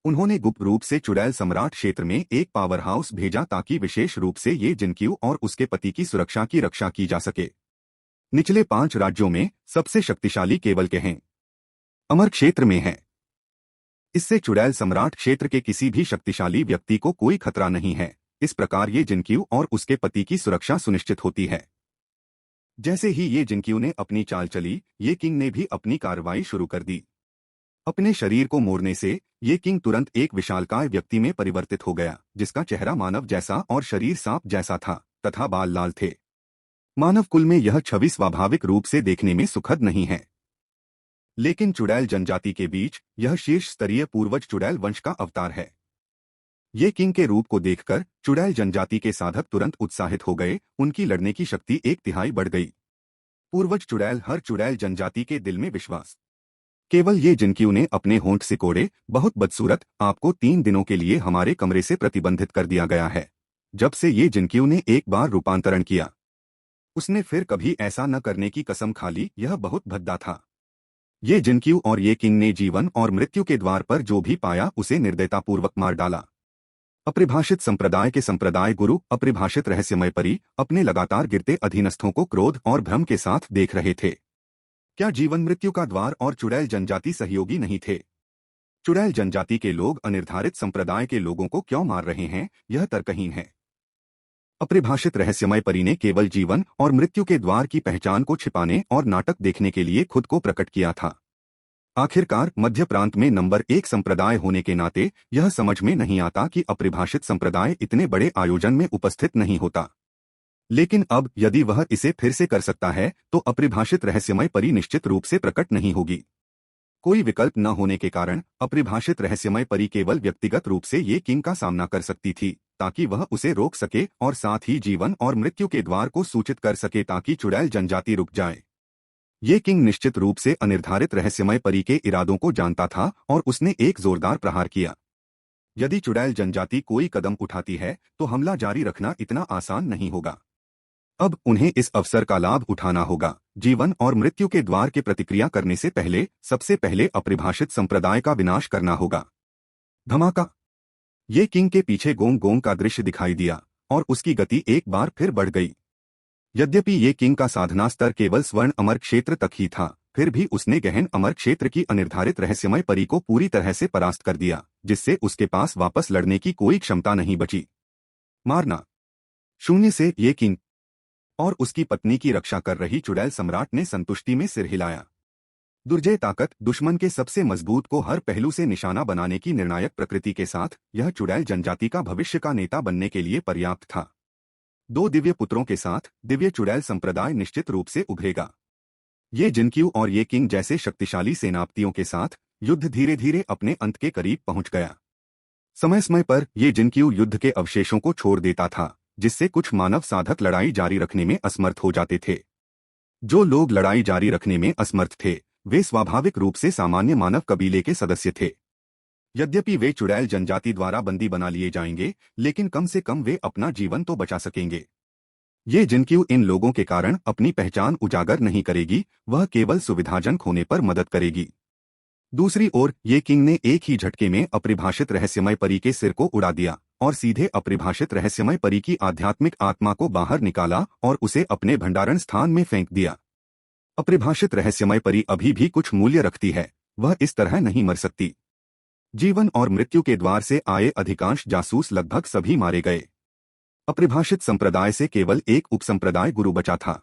उन्होंने गुप्त रूप से चुड़ैल सम्राट क्षेत्र में एक पावर हाउस भेजा ताकि विशेष रूप से ये जिनक्यू और उसके पति की सुरक्षा की रक्षा की जा सके। निचले 5 राज्यों में सबसे शक्तिशाली केवल के हैं अमर क्षेत्र में है। इससे चुड़ैल सम्राट क्षेत्र के किसी भी शक्तिशाली व्यक्ति को कोई खतरा नहीं है। इस प्रकार ये जिनक्यू और उसके पति की सुरक्षा सुनिश्चित होती है। जैसे ही ये जिनक्यू ने अपनी चाल चली, ये किंग ने भी अपनी कार्रवाई शुरू कर दी। अपने शरीर को मोड़ने से ये किंग तुरंत एक विशालकाय व्यक्ति में परिवर्तित हो गया, जिसका चेहरा मानव जैसा और शरीर सांप जैसा था तथा बाल लाल थे। मानव कुल में यह छवि स्वाभाविक रूप से देखने में सुखद नहीं है, लेकिन चुड़ैल जनजाति के बीच यह शीर्ष स्तरीय पूर्वज चुड़ैल वंश का अवतार है। ये किंग के रूप को देखकर चुड़ैल जनजाति के साधक तुरंत उत्साहित हो गए, उनकी लड़ने की शक्ति 1/3 बढ़ गई। पूर्वज चुड़ैल हर चुड़ैल जनजाति के दिल में विश्वास। केवल ये जिनक्यू ने अपने होंठ सिकोड़े, बहुत बदसूरत, आपको 3 दिनों के लिए हमारे कमरे से प्रतिबंधित कर दिया गया है। जब से ये जिनक्यू ने एक बार रूपांतरण किया, उसने फिर कभी ऐसा न करने की कसम खा ली। यह बहुत भद्दा था। ये जिनक्यू और ये किंग ने जीवन और मृत्यु के द्वार पर जो भी पाया उसे निर्दयतापूर्वक मार डाला। अपरिभाषित संप्रदाय के संप्रदाय गुरु, अपरिभाषित रहस्यमय परी, अपने लगातार गिरते अधीनस्थों को क्रोध और भ्रम के साथ देख रहे थे। क्या जीवन मृत्यु का द्वार और चुड़ैल जनजाति सहयोगी नहीं थे? चुड़ैल जनजाति के लोग अनिर्धारित संप्रदाय के लोगों को क्यों मार रहे हैं? यह तर्कहीन है। अपरिभाषित रहस्यमय परी ने केवल जीवन और मृत्यु के द्वार की पहचान को छिपाने और नाटक देखने के लिए खुद को प्रकट किया था। आखिरकार मध्य प्रांत में नंबर 1 संप्रदाय होने के नाते यह समझ में नहीं आता कि अपरिभाषित संप्रदाय इतने बड़े आयोजन में उपस्थित नहीं होता। लेकिन अब यदि वह इसे फिर से कर सकता है तो अपरिभाषित रहस्यमय परी निश्चित रूप से प्रकट नहीं होगी। कोई विकल्प न होने के कारण अपरिभाषित रहस्यमय परी केवल व्यक्तिगत रूप से ये किंग का सामना कर सकती थी, ताकि वह उसे रोक सके और साथ ही जीवन और मृत्यु के द्वार को सूचित कर सके ताकि चुड़ैल जनजाति रुक जाए। ये किंग निश्चित रूप से अनिर्धारित रहस्यमय परी के इरादों को जानता था और उसने एक जोरदार प्रहार किया। यदि चुड़ैल जनजाति कोई कदम उठाती है तो हमला जारी रखना इतना आसान नहीं होगा। अब उन्हें इस अवसर का लाभ उठाना होगा। जीवन और मृत्यु के द्वार के प्रतिक्रिया करने से पहले सबसे पहले अपरिभाषित संप्रदाय का विनाश करना होगा। धमाका! ये किंग के पीछे गोंग गोंग का दृश्य दिखाई दिया और उसकी गति एक बार फिर बढ़ गई। यद्यपि ये किंग का साधना स्तर केवल स्वर्ण अमर क्षेत्र तक ही था, फिर भी उसने गहन अमर क्षेत्र की अनिर्धारित रहस्यमय परी को पूरी तरह से परास्त कर दिया, जिससे उसके पास वापस लड़ने की कोई क्षमता नहीं बची। मारना शून्य से ये किंग और उसकी पत्नी की रक्षा कर रही चुड़ैल सम्राट ने संतुष्टि में सिर हिलाया। दुर्जय ताकत, दुश्मन के सबसे मजबूत को हर पहलू से निशाना बनाने की निर्णायक प्रकृति के साथ यह चुड़ैल जनजाति का भविष्य का नेता बनने के लिए पर्याप्त था। 2 दिव्य पुत्रों के साथ दिव्य चुड़ैल संप्रदाय निश्चित रूप से उभरेगा। ये जिनक्यू और ये किंग जैसे शक्तिशाली सेनापतियों के साथ युद्ध धीरे धीरे अपने अंत के करीब पहुंच गया। समय समय पर ये जिनक्यू युद्ध के अवशेषों को छोड़ देता था, जिससे कुछ मानव साधक लड़ाई जारी रखने में असमर्थ हो जाते थे। जो लोग लड़ाई जारी रखने में असमर्थ थे वे स्वाभाविक रूप से सामान्य मानव कबीले के सदस्य थे। यद्यपि वे चुड़ैल जनजाति द्वारा बंदी बना लिए जाएंगे, लेकिन कम से कम वे अपना जीवन तो बचा सकेंगे। ये जिनक्यू इन लोगों के कारण अपनी पहचान उजागर नहीं करेगी, वह केवल सुविधाजनक होने पर मदद करेगी। दूसरी ओर ये किंग ने एक ही झटके में अपरिभाषित रहस्यमय परी के सिर को उड़ा दिया और सीधे अपरिभाषित रहस्यमय परी की आध्यात्मिक आत्मा को बाहर निकाला और उसे अपने भंडारण स्थान में फेंक दिया। अपरिभाषित रहस्यमय परी अभी भी कुछ मूल्य रखती है, वह इस तरह नहीं मर सकती। जीवन और मृत्यु के द्वार से आए अधिकांश जासूस लगभग सभी मारे गए। अपरिभाषित संप्रदाय से केवल एक उपसंप्रदाय गुरु बचा था।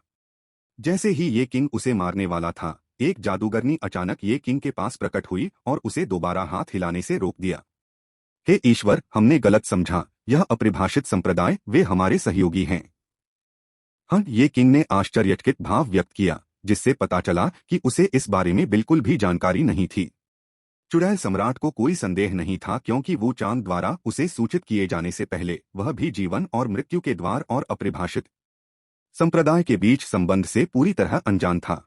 जैसे ही ये किंग उसे मारने वाला था, एक जादूगरनी अचानक ये किंग के पास प्रकट हुई और उसे दोबारा हाथ हिलाने से रोक दिया। हे ईश्वर, हमने गलत समझा, यह अपरिभाषित संप्रदाय, वे हमारे सहयोगी हैं। हाँ, ये किंग ने आश्चर्यचकित भाव व्यक्त किया, जिससे पता चला कि उसे इस बारे में बिल्कुल भी जानकारी नहीं थी। चुड़ैल सम्राट को कोई संदेह नहीं था, क्योंकि वो चांद द्वारा उसे सूचित किए जाने से पहले वह भी जीवन और मृत्यु के द्वार और अपरिभाषित संप्रदाय के बीच संबंध से पूरी तरह अनजान था।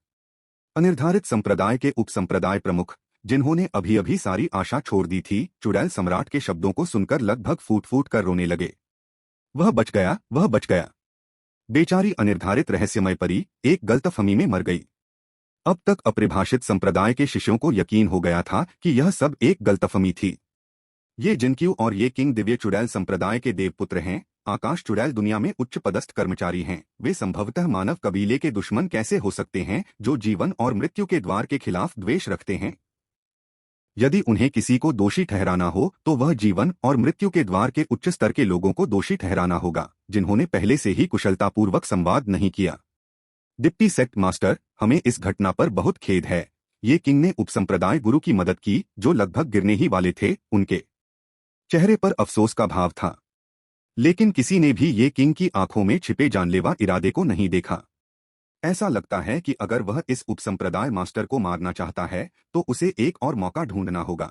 अनिर्धारित संप्रदाय के उपसंप्रदाय प्रमुख, जिन्होंने अभी अभी सारी आशा छोड़ दी थी, चुड़ैल सम्राट के शब्दों को सुनकर लगभग फूट फूट कर रोने लगे। वह बच गया, वह बच गया। बेचारी अनिर्धारित रहस्यमय परी एक गलतफहमी में मर गई। अब तक अपरिभाषित संप्रदाय के शिष्यों को यकीन हो गया था कि यह सब एक गलतफहमी थी। ये जिनक्यू और ये किंग दिव्य चुड़ैल संप्रदाय के देवपुत्र हैं। आकाश चुड़ैल दुनिया में उच्च पदस्थ कर्मचारी हैं। वे संभवतः मानव कबीले के दुश्मन कैसे हो सकते हैं जो जीवन और मृत्यु के द्वार के खिलाफ द्वेष रखते हैं? यदि उन्हें किसी को दोषी ठहराना हो तो वह जीवन और मृत्यु के द्वार के उच्च स्तर के लोगों को दोषी ठहराना होगा, जिन्होंने पहले से ही कुशलतापूर्वक संवाद नहीं किया। डिप्टी सेक्ट मास्टर, हमें इस घटना पर बहुत खेद है। ये किंग ने उपसंप्रदाय गुरु की मदद की, जो लगभग गिरने ही वाले थे। उनके चेहरे पर अफसोस का भाव था, लेकिन किसी ने भी ये किंग की आंखों में छिपे जानलेवा इरादे को नहीं देखा। ऐसा लगता है कि अगर वह इस उपसंप्रदाय मास्टर को मारना चाहता है तो उसे एक और मौका ढूंढना होगा।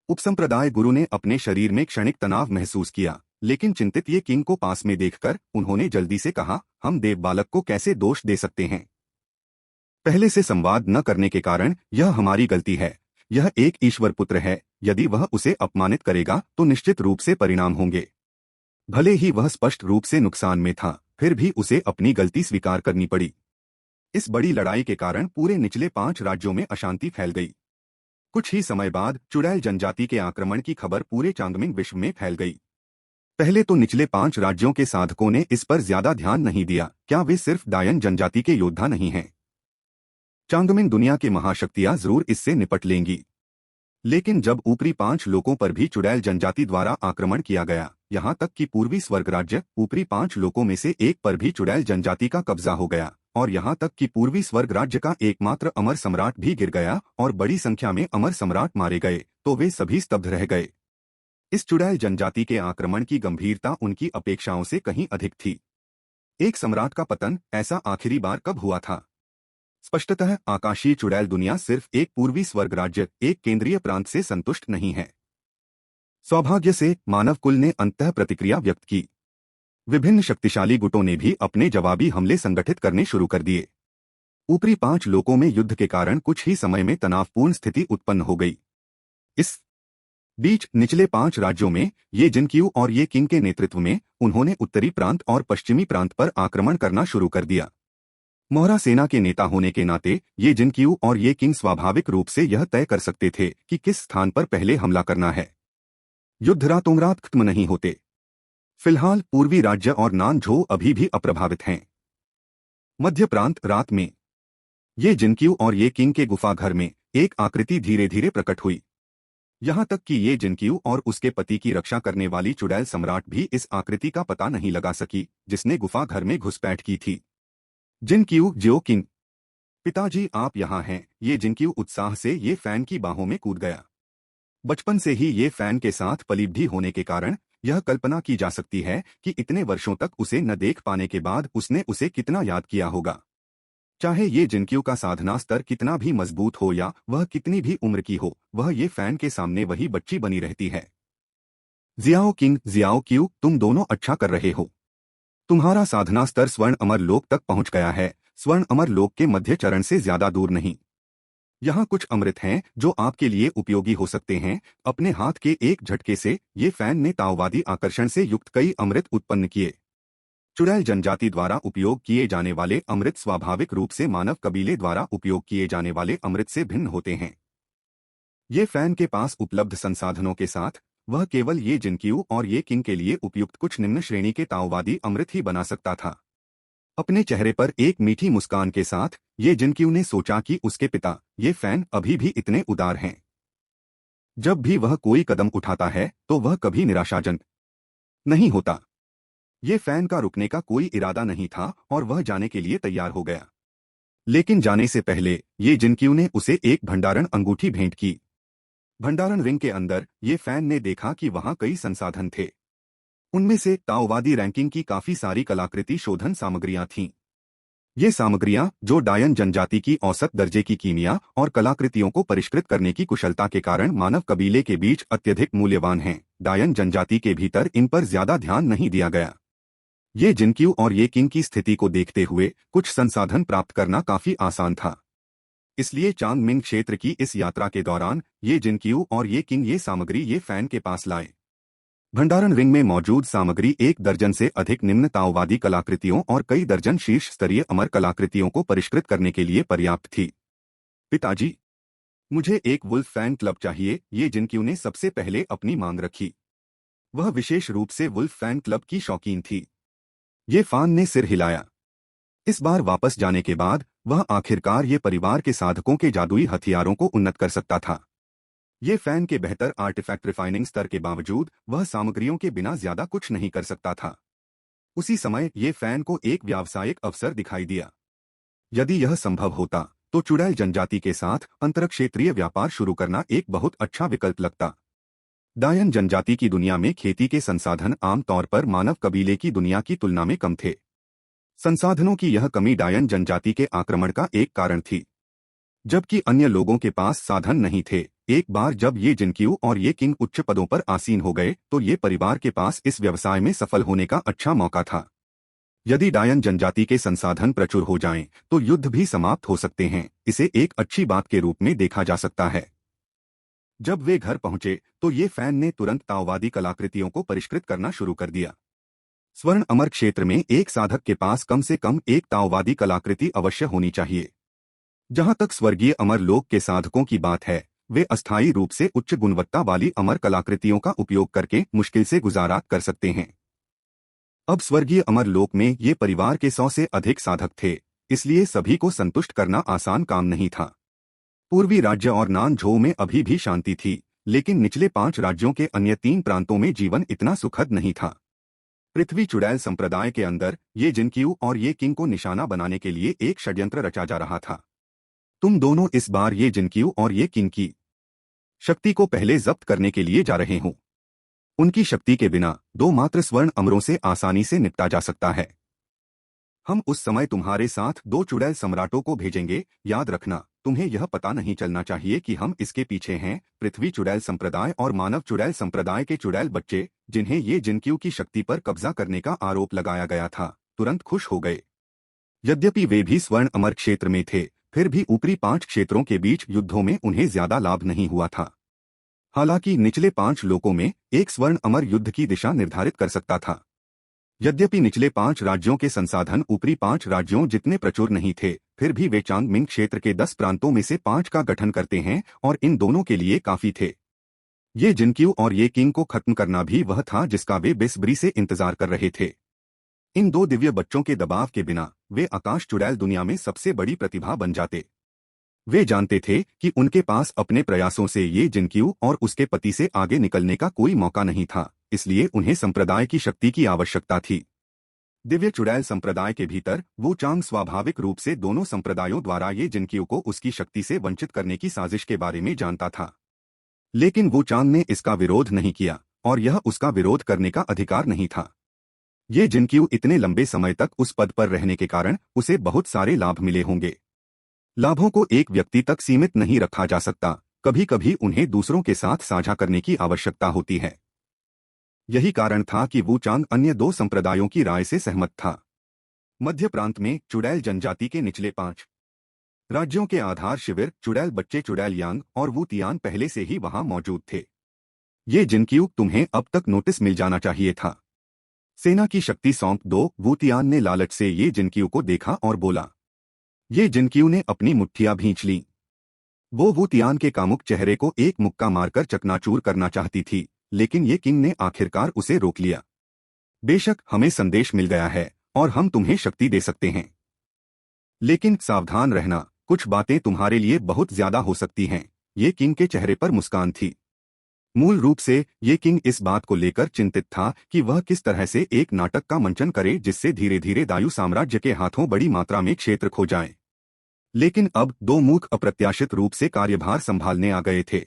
उपसंप्रदाय गुरु ने अपने शरीर में क्षणिक तनाव महसूस किया, लेकिन चिंतित ये किंग को पास में देखकर उन्होंने जल्दी से कहा, हम देव बालक को कैसे दोष दे सकते हैं? पहले से संवाद न करने के कारण यह हमारी गलती है। यह एक ईश्वर पुत्र है, यदि वह उसे अपमानित करेगा तो निश्चित रूप से परिणाम होंगे। भले ही वह स्पष्ट रूप से नुकसान में था, फिर भी उसे अपनी गलती स्वीकार करनी पड़ी। इस बड़ी लड़ाई के कारण पूरे निचले 5 राज्यों में अशांति फैल गई। कुछ ही समय बाद चुड़ैल जनजाति के आक्रमण की खबर पूरे चांगमिंग विश्व में फैल गई। पहले तो निचले 5 राज्यों के साधकों ने इस पर ज्यादा ध्यान नहीं दिया, क्या वे सिर्फ डायन जनजाति के योद्धा नहीं हैं? चांगमिंग दुनिया की महाशक्तियां जरूर इससे निपट लेंगी। लेकिन जब ऊपरी 5 लोगों पर भी चुड़ैल जनजाति द्वारा आक्रमण किया गया, यहाँ तक कि पूर्वी स्वर्ग राज्य ऊपरी 5 लोगों में से एक पर भी चुड़ैल जनजाति का कब्जा हो गया, और यहाँ तक कि पूर्वी स्वर्ग राज्य का एकमात्र अमर सम्राट भी गिर गया और बड़ी संख्या में अमर सम्राट मारे गए, तो वे सभी स्तब्ध रह गए। इस चुड़ैल जनजाति के आक्रमण की गंभीरता उनकी अपेक्षाओं से कहीं अधिक थी। एक सम्राट का पतन ऐसा आखिरी बार कब हुआ था? स्पष्टतः आकाशीय चुड़ैल दुनिया सिर्फ एक पूर्वी स्वर्ग राज्य, एक केंद्रीय प्रांत से संतुष्ट नहीं है। सौभाग्य से मानव कुल ने अंततः प्रतिक्रिया व्यक्त की। विभिन्न शक्तिशाली गुटों ने भी अपने जवाबी हमले संगठित करने शुरू कर दिए। ऊपरी 5 लोकों में युद्ध के कारण कुछ ही समय में तनावपूर्ण स्थिति उत्पन्न हो गई। इस बीच निचले 5 राज्यों में ये जिनक्यू और ये किंग के नेतृत्व में उन्होंने उत्तरी प्रांत और पश्चिमी प्रांत पर आक्रमण करना शुरू कर दिया। मोहरा सेना के नेता होने के नाते ये जिनक्यू और ये किंग स्वाभाविक रूप से यह तय कर सकते थे कि किस स्थान पर पहले हमला करना है। युद्ध रातों रात खत्म नहीं होते। फिलहाल पूर्वी राज्य और नानझो अभी भी अप्रभावित हैं। मध्य प्रांत रात में ये जिनक्यू और ये किंग के गुफा घर में एक आकृति धीरे धीरे प्रकट हुई। यहाँ तक कि ये जिनक्यू और उसके पति की रक्षा करने वाली चुड़ैल सम्राट भी इस आकृति का पता नहीं लगा सकी जिसने गुफा घर में घुसपैठ की थी। जिनक्यू जियो किंग, पिताजी आप यहाँ हैं। ये जिनक्यू उत्साह से ये फैन की बाहों में कूद गया। बचपन से ही ये फैन के साथ पलीबढ़ी होने के कारण यह कल्पना की जा सकती है कि इतने वर्षों तक उसे न देख पाने के बाद उसने उसे कितना याद किया होगा। चाहे ये जिनक्यू का साधना स्तर कितना भी मजबूत हो या वह कितनी भी उम्र की हो, वह ये फैन के सामने वही बच्ची बनी रहती है। जियाओ किंग, जियाओ क्यू, तुम दोनों अच्छा कर रहे हो। तुम्हारा साधना स्तर स्वर्ण अमर लोक तक पहुंच गया है, स्वर्ण अमर लोक के मध्य चरण से ज्यादा दूर नहीं। यहाँ कुछ अमृत हैं जो आपके लिए उपयोगी हो सकते हैं। अपने हाथ के एक झटके से ये फैन ने ताओवादी आकर्षण से युक्त कई अमृत उत्पन्न किए। चुड़ैल जनजाति द्वारा उपयोग किए जाने वाले अमृत स्वाभाविक रूप से मानव कबीले द्वारा उपयोग किए जाने वाले अमृत से भिन्न होते हैं। ये फैन के पास उपलब्ध संसाधनों के साथ वह केवल ये जिनक्यू और ये किंग के लिए उपयुक्त कुछ निम्न श्रेणी के ताओवादी अमृत ही बना सकता था। अपने चेहरे पर एक मीठी मुस्कान के साथ ये जिनक्यू ने सोचा कि उसके पिता ये फैन अभी भी इतने उदार हैं। जब भी वह कोई कदम उठाता है तो वह कभी निराशाजनक नहीं होता। ये फैन का रुकने का कोई इरादा नहीं था और वह जाने के लिए तैयार हो गया। लेकिन जाने से पहले ये जिनक्यू ने उसे एक भंडारण अंगूठी भेंट की। भंडारण रिंग के अंदर ये फैन ने देखा कि वहां कई संसाधन थे। उनमें से ताओवादी रैंकिंग की काफी सारी कलाकृति शोधन सामग्रियां थीं। ये सामग्रियां जो डायन जनजाति की औसत दर्जे की कीमिया और कलाकृतियों को परिष्कृत करने की कुशलता के कारण मानव कबीले के बीच अत्यधिक मूल्यवान हैं। डायन जनजाति के भीतर इन पर ज्यादा ध्यान नहीं दिया गया। ये जिनक्यू और ये किंग की स्थिति को देखते हुए कुछ संसाधन प्राप्त करना काफी आसान था। इसलिए चांगमिंग क्षेत्र की इस यात्रा के दौरान ये जिनक्यू और ये किंग ये सामग्री ये फैन के पास लाए। भंडारण रिंग में मौजूद सामग्री 1 दर्जन से अधिक निम्न ताओवादी कलाकृतियों और कई दर्जन शीर्ष स्तरीय अमर कलाकृतियों को परिष्कृत करने के लिए पर्याप्त थी। पिताजी, मुझे एक वुल्फ फैन क्लब चाहिए, ये जिनक्यू ने सबसे पहले अपनी मांग रखी। वह विशेष रूप से वुल्फ फैन क्लब की शौकीन थी। ये फान ने सिर हिलाया। इस बार वापस जाने के बाद वह आखिरकार ये परिवार के साधकों के जादुई हथियारों को उन्नत कर सकता था। ये फैन के बेहतर आर्टिफैक्ट रिफाइनिंग स्तर के बावजूद वह सामग्रियों के बिना ज्यादा कुछ नहीं कर सकता था। उसी समय ये फैन को एक व्यावसायिक अवसर दिखाई दिया। यदि यह संभव होता तो चुड़ैल जनजाति के साथ अंतरक्षेत्रीय व्यापार शुरू करना एक बहुत अच्छा विकल्प लगता। डायन जनजाति की दुनिया में खेती के संसाधन आमतौर पर मानव कबीले की दुनिया की तुलना में कम थे। संसाधनों की यह कमी डायन जनजाति के आक्रमण का एक कारण थी। जबकि अन्य लोगों के पास साधन नहीं थे। एक बार जब ये जिनक्यू और ये किंग उच्च पदों पर आसीन हो गए तो ये परिवार के पास इस व्यवसाय में सफल होने का अच्छा मौका था। यदि डायन जनजाति के संसाधन प्रचुर हो जाएं, तो युद्ध भी समाप्त हो सकते हैं। इसे एक अच्छी बात के रूप में देखा जा सकता है। जब वे घर पहुंचे तो ये फैन ने तुरंत ताओवादी कलाकृतियों को परिष्कृत करना शुरू कर दिया। स्वर्ण अमर क्षेत्र में एक साधक के पास कम से कम एक ताओवादी कलाकृति अवश्य होनी चाहिए। जहां तक स्वर्गीय अमर लोक के साधकों की बात है, वे अस्थायी रूप से उच्च गुणवत्ता वाली अमर कलाकृतियों का उपयोग करके मुश्किल से गुजारा कर सकते हैं। अब स्वर्गीय अमर लोक में ये परिवार के 100 से अधिक साधक थे, इसलिए सभी को संतुष्ट करना आसान काम नहीं था। पूर्वी राज्य और नानझो में अभी भी शांति थी, लेकिन निचले 5 राज्यों के अन्य 3 प्रांतों में जीवन इतना सुखद नहीं था। पृथ्वी चुड़ैल संप्रदाय के अंदर ये जिनक्यू और ये किंग को निशाना बनाने के लिए एक षड्यंत्र रचा जा रहा था। तुम दोनों इस बार ये जिनक्यू और ये किंग की शक्ति को पहले जब्त करने के लिए जा रहे हो। उनकी शक्ति के बिना 2 मात्र स्वर्ण अमरों से आसानी से निपटा जा सकता है। हम उस समय तुम्हारे साथ 2 चुड़ैल सम्राटों को भेजेंगे। याद रखना, तुम्हें यह पता नहीं चलना चाहिए कि हम इसके पीछे हैं। पृथ्वी चुड़ैल संप्रदाय और मानव चुड़ैल संप्रदाय के चुड़ैल बच्चे, जिन्हें ये जिनक्यू की शक्ति पर कब्जा करने का आरोप लगाया गया था, तुरंत खुश हो गए। यद्यपि वे भी स्वर्ण अमर क्षेत्र में थे, फिर भी ऊपरी 5 क्षेत्रों के बीच युद्धों में उन्हें ज्यादा लाभ नहीं हुआ था। हालांकि निचले 5 लोकों में एक स्वर्ण अमर युद्ध की दिशा निर्धारित कर सकता था। यद्यपि निचले 5 राज्यों के संसाधन ऊपरी 5 राज्यों जितने प्रचुर नहीं थे, फिर भी वे चांगमिंग क्षेत्र के 10 प्रांतों में से 5 का गठन करते हैं और इन दोनों के लिए काफी थे। ये जिनक्यू और ये किंग को खत्म करना भी वह था जिसका वे बेसब्री से इंतजार कर रहे थे। इन 2 दिव्य बच्चों के दबाव के बिना वे आकाश चुड़ैल दुनिया में सबसे बड़ी प्रतिभा बन जाते। वे जानते थे कि उनके पास अपने प्रयासों से ये जिनक्यू और उसके पति से आगे निकलने का कोई मौका नहीं था, इसलिए उन्हें संप्रदाय की शक्ति की आवश्यकता थी। दिव्य चुड़ैल संप्रदाय के भीतर वो चांग स्वाभाविक रूप से दोनों संप्रदायों द्वारा ये जिनक्यू को उसकी शक्ति से वंचित करने की साजिश के बारे में जानता था। लेकिन वो चांग ने इसका विरोध नहीं किया और यह उसका विरोध करने का अधिकार नहीं था। ये जिनक्यू इतने लंबे समय तक उस पद पर रहने के कारण उसे बहुत सारे लाभ मिले होंगे। लाभों को एक व्यक्ति तक सीमित नहीं रखा जा सकता, कभी कभी उन्हें दूसरों के साथ साझा करने की आवश्यकता होती है। यही कारण था कि वू चांग अन्य 2 संप्रदायों की राय से सहमत था। मध्य प्रांत में चुड़ैल जनजाति के निचले 5 राज्यों के आधार शिविर चुड़ैल बच्चे चुड़ैल यांग और वू तियान पहले से ही वहां मौजूद थे। ये जिनक्यू तुम्हें अब तक नोटिस मिल जाना चाहिए था। सेना की शक्ति सौंप दो। वू तियान ने लालच से ये जिनक्यू को देखा और बोला। ये जिनक्यू ने अपनी मुट्ठियां भींच लीं। वो वू तियान के कामुक चेहरे को एक मुक्का मारकर चकनाचूर करना चाहती थी, लेकिन ये किंग ने आखिरकार उसे रोक लिया। बेशक हमें संदेश मिल गया है और हम तुम्हें शक्ति दे सकते हैं, लेकिन सावधान रहना, कुछ बातें तुम्हारे लिए बहुत ज्यादा हो सकती हैं। ये किंग के चेहरे पर मुस्कान थी। मूल रूप से ये किंग इस बात को लेकर चिंतित था कि वह किस तरह से एक नाटक का मंचन करे जिससे धीरे धीरे दायु साम्राज्य के हाथों बड़ी मात्रा में क्षेत्र खो जाए। लेकिन अब 2 मूक अप्रत्याशित रूप से कार्यभार संभालने आ गए थे।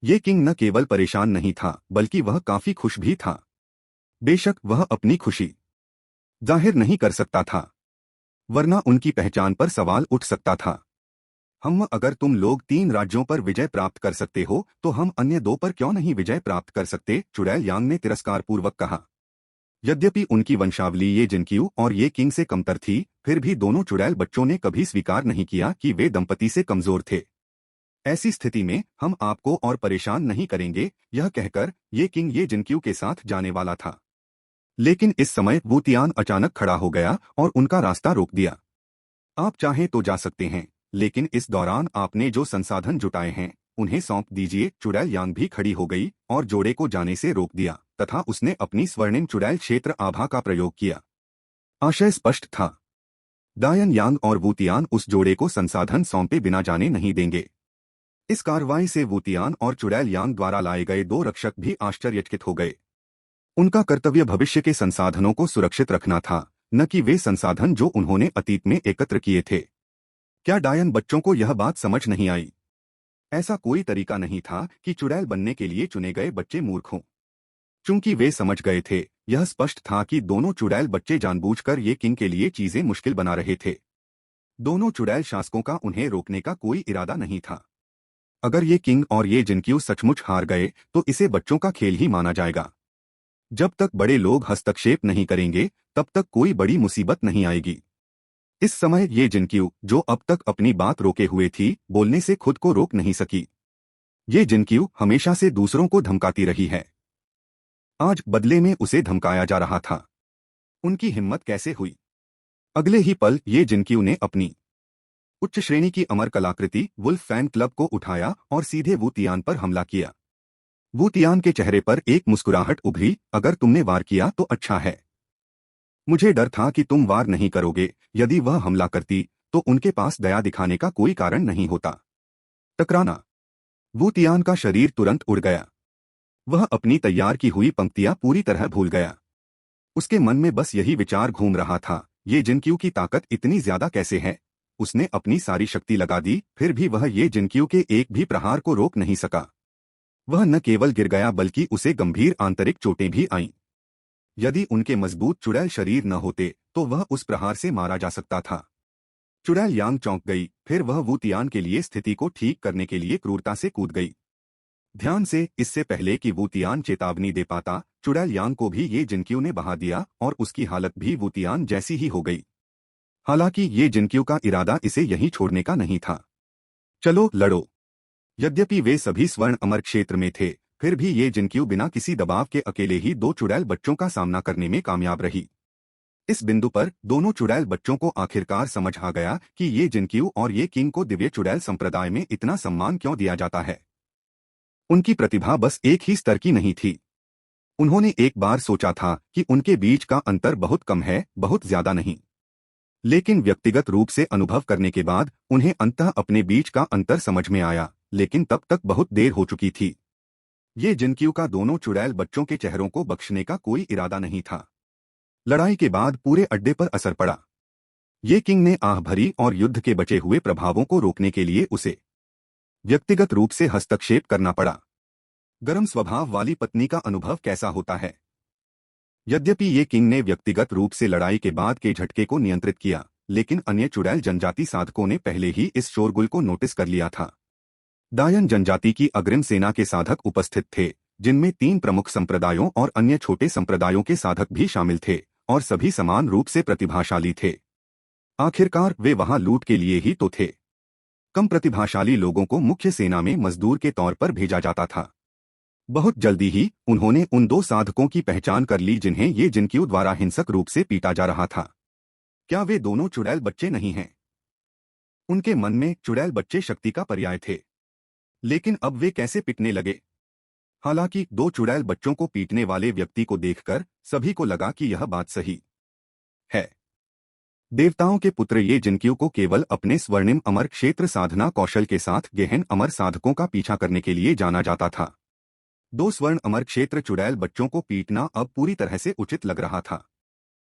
ये किंग न केवल परेशान नहीं था, बल्कि वह काफी खुश भी था। बेशक वह अपनी खुशी जाहिर नहीं कर सकता था, वरना उनकी पहचान पर सवाल उठ सकता था। अगर तुम लोग 3 राज्यों पर विजय प्राप्त कर सकते हो, तो हम अन्य 2 पर क्यों नहीं विजय प्राप्त कर सकते? चुड़ैल यांग ने तिरस्कारपूर्वक कहा। यद्यपि उनकी वंशावली ये जिनक्यू और ये किंग से कमतर थी, फिर भी दोनों चुड़ैल बच्चों ने कभी स्वीकार नहीं किया कि वे दंपति से कमजोर थे। ऐसी स्थिति में हम आपको और परेशान नहीं करेंगे, यह कहकर ये किंग ये जिनक्यू के साथ जाने वाला था। लेकिन इस समय वू तियान अचानक खड़ा हो गया और उनका रास्ता रोक दिया। आप चाहें तो जा सकते हैं, लेकिन इस दौरान आपने जो संसाधन जुटाए हैं उन्हें सौंप दीजिए। चुड़ैल यांग भी खड़ी हो गई और जोड़े को जाने से रोक दिया तथा उसने अपनी स्वर्णिम चुड़ैल क्षेत्र आभा का प्रयोग किया। आशय स्पष्ट था, डायन यांग और वू तियान उस जोड़े को संसाधन सौंपे बिना जाने नहीं देंगे। इस कार्रवाई से वू तियान और चुड़ैल यांग द्वारा लाए गए 2 रक्षक भी आश्चर्यचकित हो गए। उनका कर्तव्य भविष्य के संसाधनों को सुरक्षित रखना था, न कि वे संसाधन जो उन्होंने अतीत में एकत्र किए थे। क्या डायन बच्चों को यह बात समझ नहीं आई? ऐसा कोई तरीका नहीं था कि चुड़ैल बनने के लिए चुने गए बच्चे मूर्ख हों। चूंकि वे समझ गए थे, यह स्पष्ट था कि दोनों चुड़ैल बच्चे जानबूझकर ये किंग के लिए चीजें मुश्किल बना रहे थे। दोनों चुड़ैल शासकों का उन्हें रोकने का कोई इरादा नहीं था। अगर ये किंग और ये जिनक्यू सचमुच हार गए तो इसे बच्चों का खेल ही माना जाएगा। जब तक बड़े लोग हस्तक्षेप नहीं करेंगे तब तक कोई बड़ी मुसीबत नहीं आएगी। इस समय ये जिनक्यू, जो अब तक अपनी बात रोके हुए थी, बोलने से खुद को रोक नहीं सकी। ये जिनक्यू हमेशा से दूसरों को धमकाती रही है। आज बदले में उसे धमकाया जा रहा था। उनकी हिम्मत कैसे हुई? अगले ही पल ये जिनक्यू ने अपनी उच्च श्रेणी की अमर कलाकृति वुल्फ फैन क्लब को उठाया और सीधे वू तियान पर हमला किया। वू तियान के चेहरे पर एक मुस्कुराहट उभरी। अगर तुमने वार किया तो अच्छा है। मुझे डर था कि तुम वार नहीं करोगे। यदि वह हमला करती तो उनके पास दया दिखाने का कोई कारण नहीं होता। टकराना। वू तियान का शरीर तुरंत उड़ गया। वह अपनी तैयार की हुई पंक्तियां पूरी तरह भूल गया। उसके मन में बस यही विचार घूम रहा था, ये जिनक्यू की ताकत इतनी ज्यादा कैसे है। उसने अपनी सारी शक्ति लगा दी, फिर भी वह ये जिनक्यू के एक भी प्रहार को रोक नहीं सका। वह न केवल गिर गया बल्कि उसे गंभीर आंतरिक चोटें भी आईं। यदि उनके मजबूत चुड़ैल शरीर न होते तो वह उस प्रहार से मारा जा सकता था। चुड़ैल यांग चौंक गई। फिर वह वू तियान के लिए स्थिति को ठीक करने के लिए क्रूरता से कूद गई। ध्यान से, इससे पहले कि वू तियान चेतावनी दे पाता, चुड़ैल यांग को भी ये जिनक्यू ने बहा दिया और उसकी हालत भी वू तियान जैसी ही हो गई। हालांकि ये जिनक्यू का इरादा इसे यहीं छोड़ने का नहीं था। चलो लड़ो। यद्यपि वे सभी स्वर्ण अमर क्षेत्र में थे, फिर भी ये जिनक्यू बिना किसी दबाव के अकेले ही दो चुड़ैल बच्चों का सामना करने में कामयाब रही। इस बिंदु पर दोनों चुड़ैल बच्चों को आखिरकार समझ आ गया कि ये जिनक्यू और ये किंग को दिव्य चुड़ैल संप्रदाय में इतना सम्मान क्यों दिया जाता है। उनकी प्रतिभा बस एक ही स्तर की नहीं थी। उन्होंने एक बार सोचा था कि उनके बीच का अंतर बहुत कम है, बहुत ज्यादा नहीं। लेकिन व्यक्तिगत रूप से अनुभव करने के बाद उन्हें अंततः अपने बीच का अंतर समझ में आया, लेकिन तब तक बहुत देर हो चुकी थी। ये जिनक्यू का दोनों चुड़ैल बच्चों के चेहरों को बख्शने का कोई इरादा नहीं था। लड़ाई के बाद पूरे अड्डे पर असर पड़ा। ये किंग ने आह भरी और युद्ध के बचे हुए प्रभावों को रोकने के लिए उसे व्यक्तिगत रूप से हस्तक्षेप करना पड़ा। गर्म स्वभाव वाली पत्नी का अनुभव कैसा होता है? यद्यपि ये किंग ने व्यक्तिगत रूप से लड़ाई के बाद के झटके को नियंत्रित किया, लेकिन अन्य चुड़ैल जनजाति साधकों ने पहले ही इस शोरगुल को नोटिस कर लिया था। दायन जनजाति की अग्रिम सेना के साधक उपस्थित थे, जिनमें 3 प्रमुख संप्रदायों और अन्य छोटे संप्रदायों के साधक भी शामिल थे, और सभी समान रूप से प्रतिभाशाली थे। आखिरकार वे वहां लूट के लिए ही तो थे। कम प्रतिभाशाली लोगों को मुख्य सेना में मजदूर के तौर पर भेजा जाता था। बहुत जल्दी ही उन्होंने उन 2 साधकों की पहचान कर ली जिन्हें ये जिनक्यू द्वारा हिंसक रूप से पीटा जा रहा था। क्या वे दोनों चुड़ैल बच्चे नहीं हैं? उनके मन में चुड़ैल बच्चे शक्ति का पर्याय थे। लेकिन अब वे कैसे पिटने लगे? हालांकि 2 चुड़ैल बच्चों को पीटने वाले व्यक्ति को देखकर सभी को लगा कि यह बात सही है। देवताओं के पुत्र ये जिनक्यू को केवल अपने स्वर्णिम अमर क्षेत्र साधना कौशल के साथ गहन अमर साधकों का पीछा करने के लिए जाना जाता था। 2 स्वर्ण अमर क्षेत्र चुड़ैल बच्चों को पीटना अब पूरी तरह से उचित लग रहा था।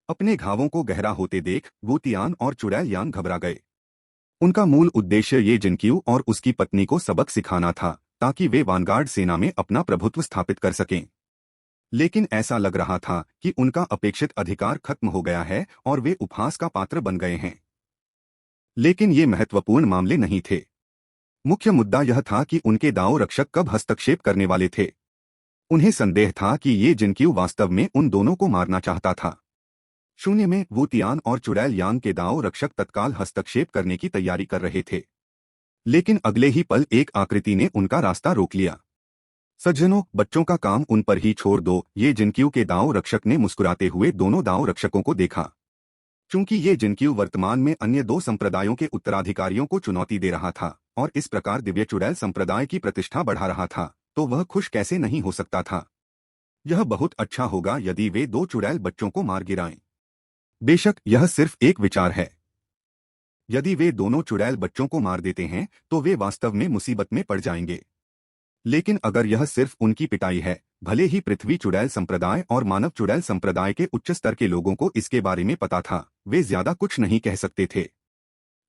अपने घावों को गहरा होते देख वू तियान और चुड़ैल यांग घबरा गए। उनका मूल उद्देश्य ये जिनक्यू और उसकी पत्नी को सबक सिखाना था, ताकि वे वानगार्ड सेना में अपना प्रभुत्व स्थापित कर सकें। लेकिन ऐसा लग रहा था कि उनका अपेक्षित अधिकार खत्म हो गया है और वे उपहास का पात्र बन गए हैं। लेकिन ये महत्वपूर्ण मामले नहीं थे। मुख्य मुद्दा यह था कि उनके दाव रक्षक कब हस्तक्षेप करने वाले थे। उन्हें संदेह था कि ये जिनक्यू वास्तव में उन दोनों को मारना चाहता था। शून्य में वू तियान और चुड़ैल यांग के दाव रक्षक तत्काल हस्तक्षेप करने की तैयारी कर रहे थे, लेकिन अगले ही पल एक आकृति ने उनका रास्ता रोक लिया। सज्जनों, बच्चों का काम उन पर ही छोड़ दो। ये जिनक्यू के दाव रक्षक ने मुस्कुराते हुए दोनों दाव रक्षकों को देखा। चूंकि ये जिनक्यू वर्तमान में अन्य 2 संप्रदायों के उत्तराधिकारियों को चुनौती दे रहा था और इस प्रकार दिव्य चुड़ैल संप्रदाय की प्रतिष्ठा बढ़ा रहा था, तो वह खुश कैसे नहीं हो सकता था। यह बहुत अच्छा होगा यदि वे 2 चुड़ैल बच्चों को मार गिराएं। बेशक यह सिर्फ एक विचार है। यदि वे दोनों चुड़ैल बच्चों को मार देते हैं तो वे वास्तव में मुसीबत में पड़ जाएंगे। लेकिन अगर यह सिर्फ उनकी पिटाई है, भले ही पृथ्वी चुड़ैल संप्रदाय और मानव चुड़ैल संप्रदाय के उच्च स्तर के लोगों को इसके बारे में पता था, वे ज्यादा कुछ नहीं कह सकते थे।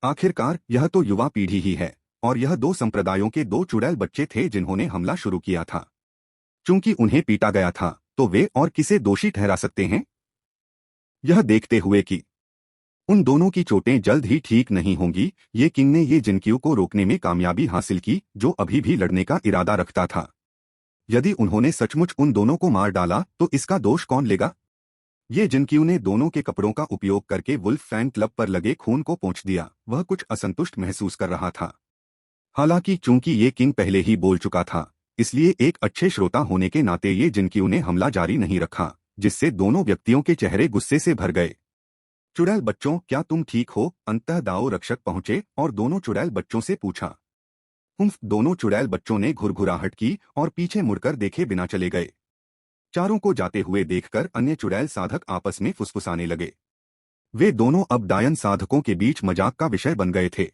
आखिरकार यह तो युवा पीढ़ी ही है, और यह 2 संप्रदायों के 2 चुड़ैल बच्चे थे जिन्होंने हमला शुरू किया था। चूंकि उन्हें पीटा गया था, तो वे और किसे दोषी ठहरा सकते हैं? यह देखते हुए कि उन दोनों की चोटें जल्द ही ठीक नहीं होंगी। ये किंग ने ये जिनक्यू को रोकने में कामयाबी हासिल की, जो अभी भी लड़ने का इरादा रखता था। यदि उन्होंने सचमुच उन दोनों को मार डाला तो इसका दोष कौन लेगा? ये जिनक्यू ने दोनों के कपड़ों का उपयोग करके वुल्फ फैन क्लब पर लगे खून को पोंछ दिया। वह कुछ असंतुष्ट महसूस कर रहा था। हालांकि चूंकि ये किंग पहले ही बोल चुका था, इसलिए एक अच्छे श्रोता होने के नाते ये जिनक्यू ने हमला जारी नहीं रखा, जिससे दोनों व्यक्तियों के चेहरे गुस्से से भर गए। चुड़ैल बच्चों, क्या तुम ठीक हो? अंततः दाओ रक्षक पहुंचे और दोनों चुड़ैल बच्चों से पूछा। दोनों चुड़ैल बच्चों ने घुरघुराहट की और पीछे मुड़कर देखे बिना चले गए। चारों को जाते हुए देखकर अन्य चुड़ैल साधक आपस में फुसफुसाने लगे। वे दोनों अब डायन साधकों के बीच मजाक का विषय बन गए थे।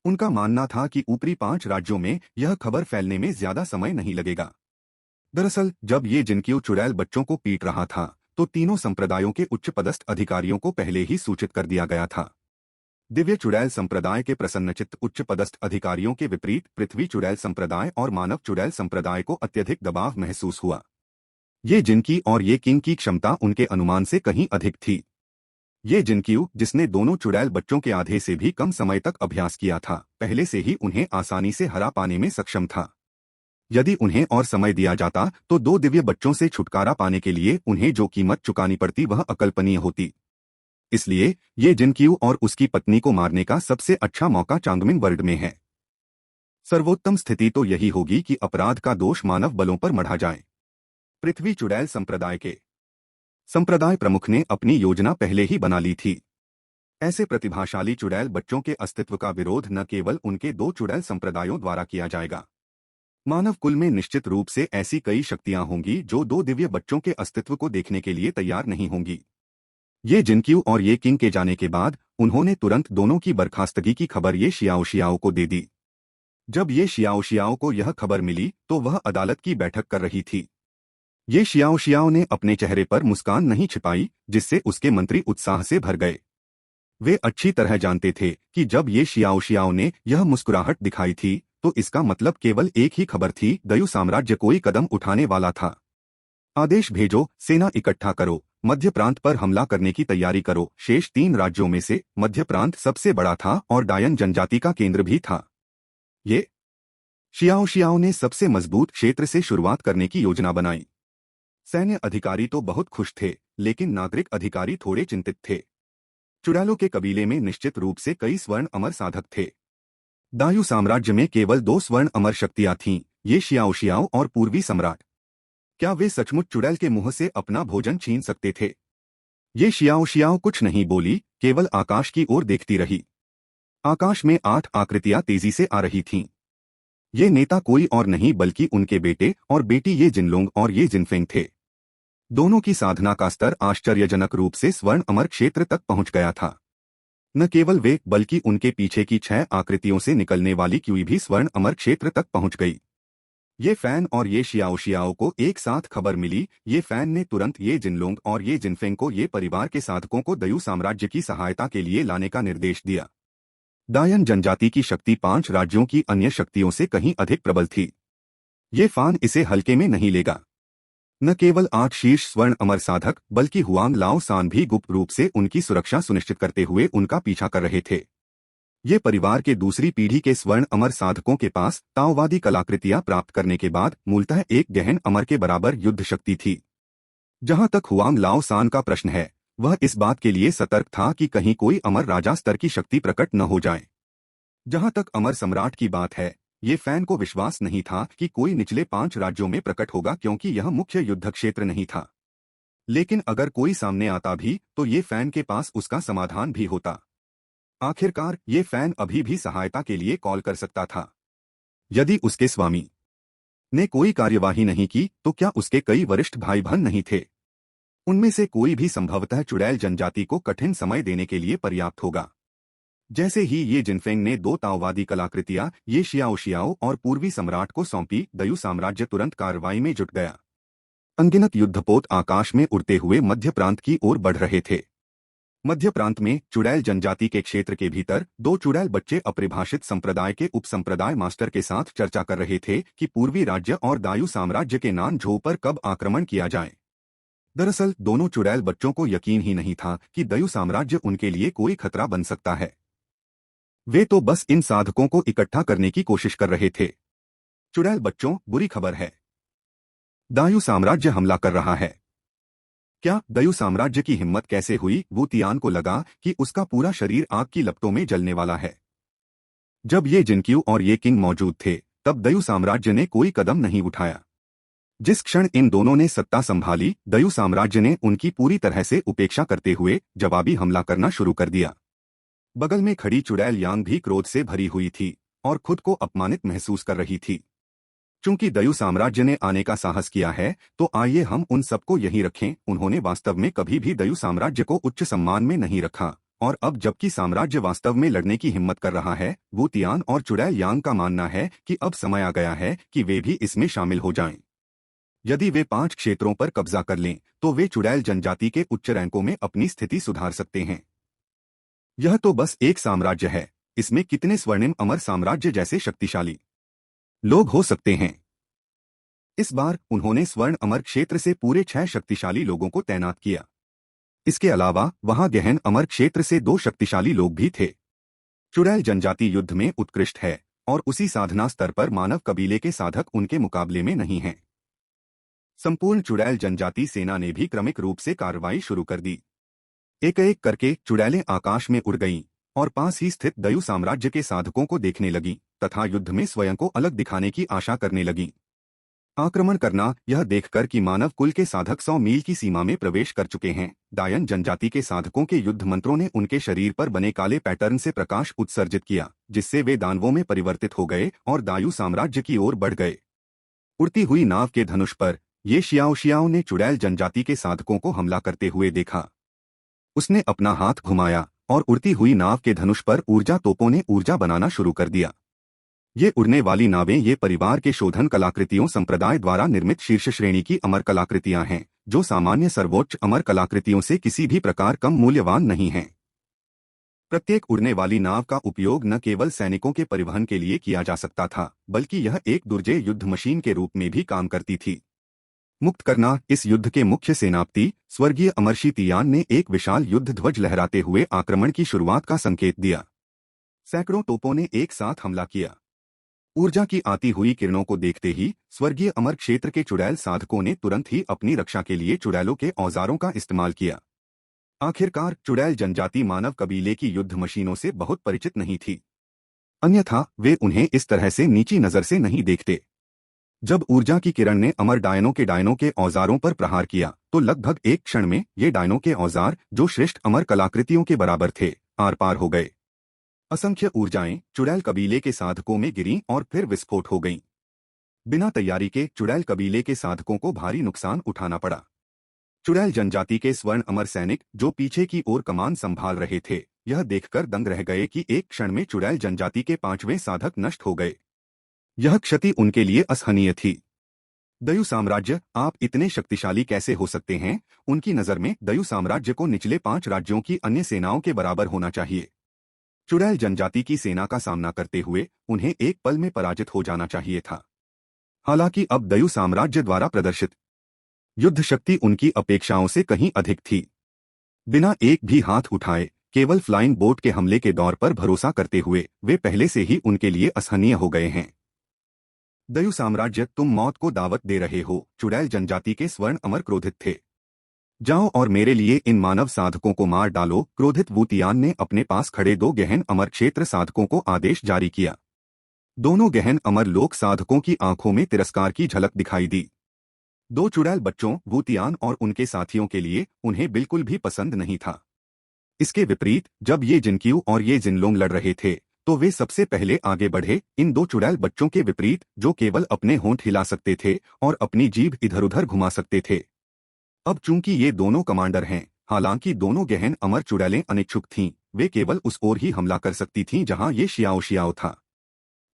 उनका मानना था कि ऊपरी 5 राज्यों में यह खबर फैलने में ज्यादा समय नहीं लगेगा। दरअसल जब ये जिनक्यू चुड़ैल बच्चों को पीट रहा था, तो तीनों संप्रदायों के उच्च पदस्थ अधिकारियों को पहले ही सूचित कर दिया गया था। दिव्य चुड़ैल संप्रदाय के प्रसन्नचित्त उच्च पदस्थ अधिकारियों के विपरीत पृथ्वी चुड़ैल संप्रदाय और मानव चुड़ैल संप्रदाय को अत्यधिक दबाव महसूस हुआ। ये जिनकी और ये किंग की क्षमता उनके अनुमान से कहीं अधिक थी। ये जिनक्यू, जिसने दोनों चुड़ैल बच्चों के आधे से भी कम समय तक अभ्यास किया था, पहले से ही उन्हें आसानी से हरा पाने में सक्षम था। यदि उन्हें और समय दिया जाता तो 2 दिव्य बच्चों से छुटकारा पाने के लिए उन्हें जो कीमत चुकानी पड़ती वह अकल्पनीय होती। इसलिए ये जिनक्यू और उसकी पत्नी को मारने का सबसे अच्छा मौका चांगमिंग वर्ल्ड में है। सर्वोत्तम स्थिति तो यही होगी कि अपराध का दोष मानव बलों पर मढ़ा जाए। पृथ्वी चुड़ैल संप्रदाय के संप्रदाय प्रमुख ने अपनी योजना पहले ही बना ली थी। ऐसे प्रतिभाशाली चुड़ैल बच्चों के अस्तित्व का विरोध न केवल उनके 2 चुड़ैल संप्रदायों द्वारा किया जाएगा। मानव कुल में निश्चित रूप से ऐसी कई शक्तियां होंगी जो 2 दिव्य बच्चों के अस्तित्व को देखने के लिए तैयार नहीं होंगी। ये जिनक्यू और ये किंग के जाने के बाद उन्होंने तुरंत दोनों की बर्खास्तगी की खबर ये शियाओ शियाओ को दे दी। जब ये शियाओ शियाओ को यह खबर मिली तो वह अदालत की बैठक कर रही थी। ये शियाओ शियाओ ने अपने चेहरे पर मुस्कान नहीं छिपाई, जिससे उसके मंत्री उत्साह से भर गए। वे अच्छी तरह जानते थे कि जब ये शियाओ शियाओ ने यह मुस्कुराहट दिखाई थी तो इसका मतलब केवल एक ही खबर थी, दयु साम्राज्य कोई कदम उठाने वाला था। आदेश भेजो, सेना इकट्ठा करो, मध्य प्रांत पर हमला करने की तैयारी करो। शेष 3 राज्यों में से मध्य प्रांत सबसे बड़ा था और डायन जनजाति का केंद्र भी था। ये शियाओ शियाओ ने सबसे मजबूत क्षेत्र से शुरुआत करने की योजना बनाई। सैन्य अधिकारी तो बहुत खुश थे, लेकिन नागरिक अधिकारी थोड़े चिंतित थे। चुड़ैलों के कबीले में निश्चित रूप से कई स्वर्ण अमर साधक थे। दायु साम्राज्य में केवल 2 स्वर्ण अमर शक्तियां थीं, ये शियाओ शियाओ और पूर्वी सम्राट। क्या वे सचमुच चुड़ैल के मुंह से अपना भोजन छीन सकते थे? ये शियाओ शियाओ कुछ नहीं बोली, केवल आकाश की ओर देखती रही। आकाश में 8 आकृतियां तेजी से आ रही थीं। ये नेता कोई और नहीं बल्कि उनके बेटे और बेटी ये जिनलोंग और ये जिनफेंग थे। दोनों की साधना का स्तर आश्चर्यजनक रूप से स्वर्ण अमर क्षेत्र तक पहुंच गया था। न केवल वे बल्कि उनके पीछे की 6 आकृतियों से निकलने वाली क्यूई भी स्वर्ण अमर क्षेत्र तक पहुंच गई। ये फैन और ये शियाओ शियाओ को एक साथ खबर मिली। ये फैन ने तुरंत ये जिनलोंग और ये जिनफेंग को ये परिवार के साधकों को दयु साम्राज्य की सहायता के लिए लाने का निर्देश दिया। डायन जनजाति की शक्ति 5 राज्यों की अन्य शक्तियों से कहीं अधिक प्रबल थी। ये फान इसे हल्के में नहीं लेगा। न केवल 8 शीर्ष स्वर्ण अमर साधक बल्कि हुआंग लाओ सान भी गुप्त रूप से उनकी सुरक्षा सुनिश्चित करते हुए उनका पीछा कर रहे थे। ये परिवार के दूसरी पीढ़ी के स्वर्ण अमर साधकों के पास ताओवादी कलाकृतियां प्राप्त करने के बाद मूलतः एक गहन अमर के बराबर युद्ध शक्ति थी। जहां तक हुआंग लाओ सान का प्रश्न है, वह इस बात के लिए सतर्क था कि कहीं कोई अमर राजा स्तर की शक्ति प्रकट न हो जाए। जहां तक अमर सम्राट की बात है, ये फैन को विश्वास नहीं था कि कोई निचले 5 राज्यों में प्रकट होगा, क्योंकि यह मुख्य युद्ध क्षेत्र नहीं था। लेकिन अगर कोई सामने आता भी तो ये फैन के पास उसका समाधान भी होता। आखिरकार ये फैन अभी भी सहायता के लिए कॉल कर सकता था। यदि उसके स्वामी ने कोई कार्यवाही नहीं की तो क्या उसके कई वरिष्ठ भाई बहन नहीं थे? उनमें से कोई भी संभवतः चुड़ैल जनजाति को कठिन समय देने के लिए पर्याप्त होगा। जैसे ही ये जिनफेंग ने 2 ताओवादी कलाकृतियां ये शियाओ शियाओ और पूर्वी सम्राट को सौंपी, दयु साम्राज्य तुरंत कार्रवाई में जुट गया। अनगिनत युद्धपोत आकाश में उड़ते हुए मध्य प्रांत की ओर बढ़ रहे थे। मध्य प्रांत में चुड़ैल जनजाति के क्षेत्र के भीतर 2 चुड़ैल बच्चे अपरिभाषित संप्रदाय के उपसंप्रदाय मास्टर के साथ चर्चा कर रहे थे कि पूर्वी राज्य और दायु साम्राज्य के नानझोउ पर कब आक्रमण किया जाए। दरअसल दोनों चुड़ैल बच्चों को यकीन ही नहीं था कि दयु साम्राज्य उनके लिए कोई खतरा बन सकता है। वे तो बस इन साधकों को इकट्ठा करने की कोशिश कर रहे थे। चुड़ैल बच्चों, बुरी खबर है। दायु साम्राज्य हमला कर रहा है। क्या दयु साम्राज्य की हिम्मत कैसे हुई? वू तियान को लगा कि उसका पूरा शरीर आग की लपटों में जलने वाला है। जब ये जिनक्यू और ये किंग मौजूद थे, तब दयु साम्राज्य ने कोई कदम नहीं उठाया। जिस क्षण इन दोनों ने सत्ता संभाली, दयु साम्राज्य ने उनकी पूरी तरह से उपेक्षा करते हुए जवाबी हमला करना शुरू कर दिया। बगल में खड़ी चुड़ैल यांग भी क्रोध से भरी हुई थी और खुद को अपमानित महसूस कर रही थी। चूंकि दयु साम्राज्य ने आने का साहस किया है, तो आइए हम उन सबको यहीं रखें। उन्होंने वास्तव में कभी भी दयु साम्राज्य को उच्च सम्मान में नहीं रखा, और अब जबकि साम्राज्य वास्तव में लड़ने की हिम्मत कर रहा है, वो तियान और चुड़ैल यांग का मानना है कि अब समय आ गया है कि वे भी इसमें शामिल हो जाएं। यदि वे 5 क्षेत्रों पर कब्जा कर लें, तो वे चुड़ैल जनजाति के उच्च रैंकों में अपनी स्थिति सुधार सकते हैं। यह तो बस एक साम्राज्य है, इसमें कितने स्वर्णिम अमर साम्राज्य जैसे शक्तिशाली लोग हो सकते हैं। इस बार उन्होंने स्वर्ण अमर क्षेत्र से पूरे 6 शक्तिशाली लोगों को तैनात किया। इसके अलावा वहां गहन अमर क्षेत्र से 2 शक्तिशाली लोग भी थे। चुड़ैल जनजाति युद्ध में उत्कृष्ट है, और उसी साधना स्तर पर मानव कबीले के साधक उनके मुकाबले में नहीं हैं। संपूर्ण चुड़ैल जनजाति सेना ने भी क्रमिक रूप से कार्रवाई शुरू कर दी। एक एक करके चुड़ैलें आकाश में उड़ गईं और पास ही स्थित दयु साम्राज्य के साधकों को देखने लगीं तथा युद्ध में स्वयं को अलग दिखाने की आशा करने लगीं। आक्रमण करना, यह देखकर कि मानव कुल के साधक 100 मील की सीमा में प्रवेश कर चुके हैं, डायन जनजाति के साधकों के युद्ध मंत्रों ने उनके शरीर पर बने काले पैटर्न से प्रकाश उत्सर्जित किया, जिससे वे दानवों में परिवर्तित हो गए और दायु साम्राज्य की ओर बढ़ गए। उड़ती हुई नाव के धनुष पर ये शियाओ ने चुड़ैल जनजाति के साधकों को हमला करते हुए देखा। उसने अपना हाथ घुमाया और उड़ती हुई नाव के धनुष पर ऊर्जा तोपों ने ऊर्जा बनाना शुरू कर दिया। ये उड़ने वाली नावें ये परिवार के शोधन कलाकृतियों संप्रदाय द्वारा निर्मित शीर्ष श्रेणी की अमर कलाकृतियां हैं, जो सामान्य सर्वोच्च अमर कलाकृतियों से किसी भी प्रकार कम मूल्यवान नहीं हैं। प्रत्येक उड़ने वाली नाव का उपयोग न केवल सैनिकों के परिवहन के लिए किया जा सकता था, बल्कि यह एक दुर्जेय युद्ध मशीन के रूप में भी काम करती थी। मुक्त करना, इस युद्ध के मुख्य सेनापति स्वर्गीय अमरशी तियान ने एक विशाल युद्ध ध्वज लहराते हुए आक्रमण की शुरुआत का संकेत दिया। सैकड़ों तोपों ने एक साथ हमला किया। ऊर्जा की आती हुई किरणों को देखते ही स्वर्गीय अमर क्षेत्र के चुड़ैल साधकों ने तुरंत ही अपनी रक्षा के लिए चुड़ैलों के औजारों का इस्तेमाल किया। आखिरकार चुड़ैल जनजाति मानव कबीले की युद्ध मशीनों से बहुत परिचित नहीं थी, अन्यथा वे उन्हें इस तरह से नीची नजर से नहीं देखते। जब ऊर्जा की किरण ने अमर डायनों के औजारों पर प्रहार किया, तो लगभग एक क्षण में ये डायनों के औजार, जो श्रेष्ठ अमर कलाकृतियों के बराबर थे, आर पार हो गए। असंख्य ऊर्जाएं चुड़ैल कबीले के साधकों में गिरीं और फिर विस्फोट हो गईं। बिना तैयारी के चुड़ैल कबीले के साधकों को भारी नुकसान उठाना पड़ा। चुड़ैल जनजाति के स्वर्ण अमर सैनिक, जो पीछे की ओर कमान संभाल रहे थे, यह देखकर दंग रह गए कि एक क्षण में चुड़ैल जनजाति के 5वें साधक नष्ट हो गए। यह क्षति उनके लिए असहनीय थी। दयु साम्राज्य, आप इतने शक्तिशाली कैसे हो सकते हैं? उनकी नजर में दयु साम्राज्य को निचले 5 राज्यों की अन्य सेनाओं के बराबर होना चाहिए। चुड़ैल जनजाति की सेना का सामना करते हुए उन्हें एक पल में पराजित हो जाना चाहिए था। हालांकि अब दयु साम्राज्य द्वारा प्रदर्शित युद्ध शक्ति उनकी अपेक्षाओं से कहीं अधिक थी। बिना एक भी हाथ उठाए, केवल फ्लाइंग बोट के हमले के दौर पर भरोसा करते हुए वे पहले से ही उनके लिए असहनीय हो गए हैं। दयु साम्राज्य, तुम मौत को दावत दे रहे हो। चुड़ैल जनजाति के स्वर्ण अमर क्रोधित थे। जाओ और मेरे लिए इन मानव साधकों को मार डालो। क्रोधित वू तियान ने अपने पास खड़े 2 गहन अमर क्षेत्र साधकों को आदेश जारी किया। दोनों गहन अमर लोक साधकों की आंखों में तिरस्कार की झलक दिखाई दी। 2 चुड़ैल बच्चों, वू तियान और उनके साथियों के लिए उन्हें बिल्कुल भी पसंद नहीं था। इसके विपरीत, जब ये जिनक्यू और ये जिनलोंग लड़ रहे थे, तो वे सबसे पहले आगे बढ़े। इन 2 चुड़ैल बच्चों के विपरीत, जो केवल अपने होंठ हिला सकते थे और अपनी जीभ इधर-उधर घुमा सकते थे। अब चूंकि ये दोनों कमांडर हैं, हालांकि दोनों गहन अमर चुड़ैलें अनिच्छुक थीं, वे केवल उस ओर ही हमला कर सकती थीं जहां ये शियाओ था।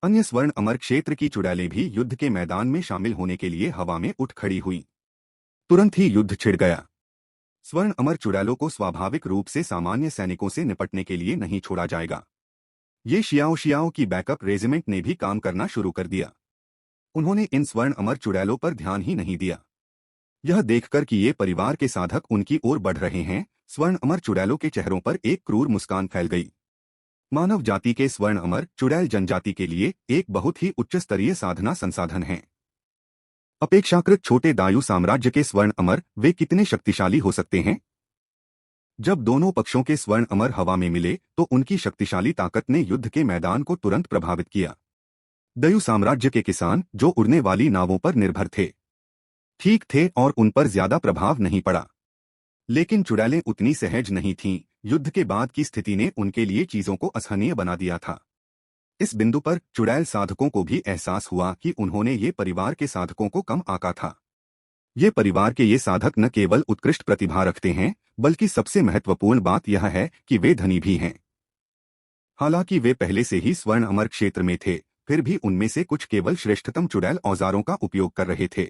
अन्य स्वर्ण अमर क्षेत्र की चुड़ैलें भी युद्ध के मैदान में शामिल होने के लिए हवा में उठ खड़ी हुईं। तुरंत ही युद्ध छिड़ गया। स्वर्ण अमर चुड़ैलों को स्वाभाविक रूप से सामान्य सैनिकों से निपटने के लिए नहीं छोड़ा जाएगा। ये शियाओ की बैकअप रेजिमेंट ने भी काम करना शुरू कर दिया। उन्होंने इन स्वर्ण अमर चुड़ैलों पर ध्यान ही नहीं दिया। यह देखकर कि ये परिवार के साधक उनकी ओर बढ़ रहे हैं, स्वर्ण अमर चुड़ैलों के चेहरों पर एक क्रूर मुस्कान फैल गई। मानव जाति के स्वर्ण अमर चुड़ैल जनजाति के लिए एक बहुत ही उच्च स्तरीय साधना संसाधन है। अपेक्षाकृत छोटे दायु साम्राज्य के स्वर्ण अमर वे कितने शक्तिशाली हो सकते हैं? जब दोनों पक्षों के स्वर्ण अमर हवा में मिले तो उनकी शक्तिशाली ताकत ने युद्ध के मैदान को तुरंत प्रभावित किया। दयु साम्राज्य के किसान जो उड़ने वाली नावों पर निर्भर थे, ठीक थे और उन पर ज्यादा प्रभाव नहीं पड़ा। लेकिन चुड़ैलें उतनी सहज नहीं थीं। युद्ध के बाद की स्थिति ने उनके लिए चीजों को असहनीय बना दिया था। इस बिंदु पर चुड़ैल साधकों को भी एहसास हुआ कि उन्होंने ये परिवार के साधकों को कम आंका था। ये परिवार के ये साधक न केवल उत्कृष्ट प्रतिभा रखते हैं, बल्कि सबसे महत्वपूर्ण बात यह है कि वे धनी भी हैं। हालांकि वे पहले से ही स्वर्ण अमर क्षेत्र में थे, फिर भी उनमें से कुछ केवल श्रेष्ठतम चुड़ैल औजारों का उपयोग कर रहे थे।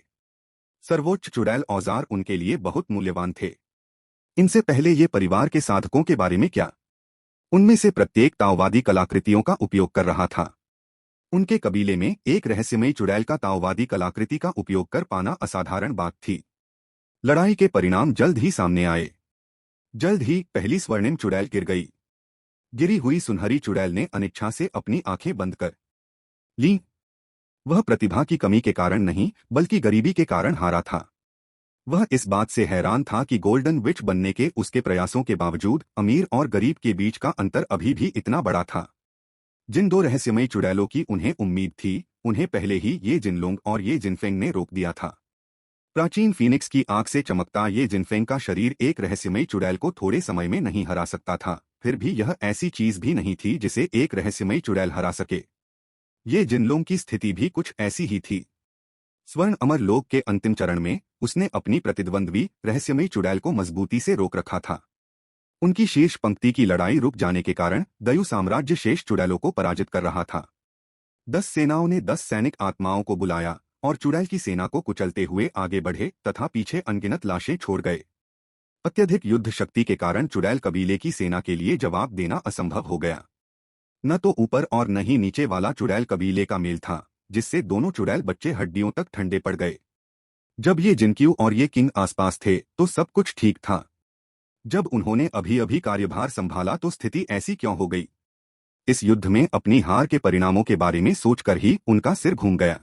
सर्वोच्च चुड़ैल औजार उनके लिए बहुत मूल्यवान थे। इनसे पहले ये परिवार के साधकों के बारे में क्या? उनमें से प्रत्येक ताओवादी कलाकृतियों का उपयोग कर रहा था। उनके कबीले में एक रहस्यमयी चुड़ैल का ताओवादी कलाकृति का उपयोग कर पाना असाधारण बात थी। लड़ाई के परिणाम जल्द ही सामने आए। जल्द ही पहली स्वर्णिम चुड़ैल गिर गई। गिरी हुई सुनहरी चुड़ैल ने अनिच्छा से अपनी आंखें बंद कर ली। वह प्रतिभा की कमी के कारण नहीं, बल्कि गरीबी के कारण हारा था। वह इस बात से हैरान था कि गोल्डन विच बनने के उसके प्रयासों के बावजूद अमीर और गरीब के बीच का अंतर अभी भी इतना बड़ा था। जिन दो रहस्यमयी चुड़ैलों की उन्हें उम्मीद थी, उन्हें पहले ही ये जिनलुंग और ये जिनफेंग ने रोक दिया था। प्राचीन फीनिक्स की आंख से चमकता ये जिनफेंग का शरीर एक रहस्यमयी चुड़ैल को थोड़े समय में नहीं हरा सकता था। फिर भी यह ऐसी चीज भी नहीं थी जिसे एक रहस्यमयी चुड़ैल हरा सके। ये जिनलुंग की स्थिति भी कुछ ऐसी ही थी। स्वर्ण अमर लोक के अंतिम चरण में उसने अपनी प्रतिद्वंद्वी रहस्यमयी चुड़ैल को मजबूती से रोक रखा था। उनकी शीर्ष पंक्ति की लड़ाई रुक जाने के कारण दयु साम्राज्य शेष चुड़ैलों को पराजित कर रहा था। 10 सेनाओं ने 10 सैनिक आत्माओं को बुलाया और चुड़ैल की सेना को कुचलते हुए आगे बढ़े तथा पीछे अनगिनत लाशें छोड़ गए। अत्यधिक युद्ध शक्ति के कारण चुड़ैल कबीले की सेना के लिए जवाब देना असंभव हो गया। न तो ऊपर और न ही नीचे वाला चुड़ैल कबीले का मेल था, जिससे दोनों चुड़ैल बच्चे हड्डियों तक ठंडे पड़ गए। जब ये जिनक्यू और ये किंग आसपास थे तो सब कुछ ठीक था। जब उन्होंने अभी अभी कार्यभार संभाला तो स्थिति ऐसी क्यों हो गई? इस युद्ध में अपनी हार के परिणामों के बारे में सोचकर ही उनका सिर घूम गया।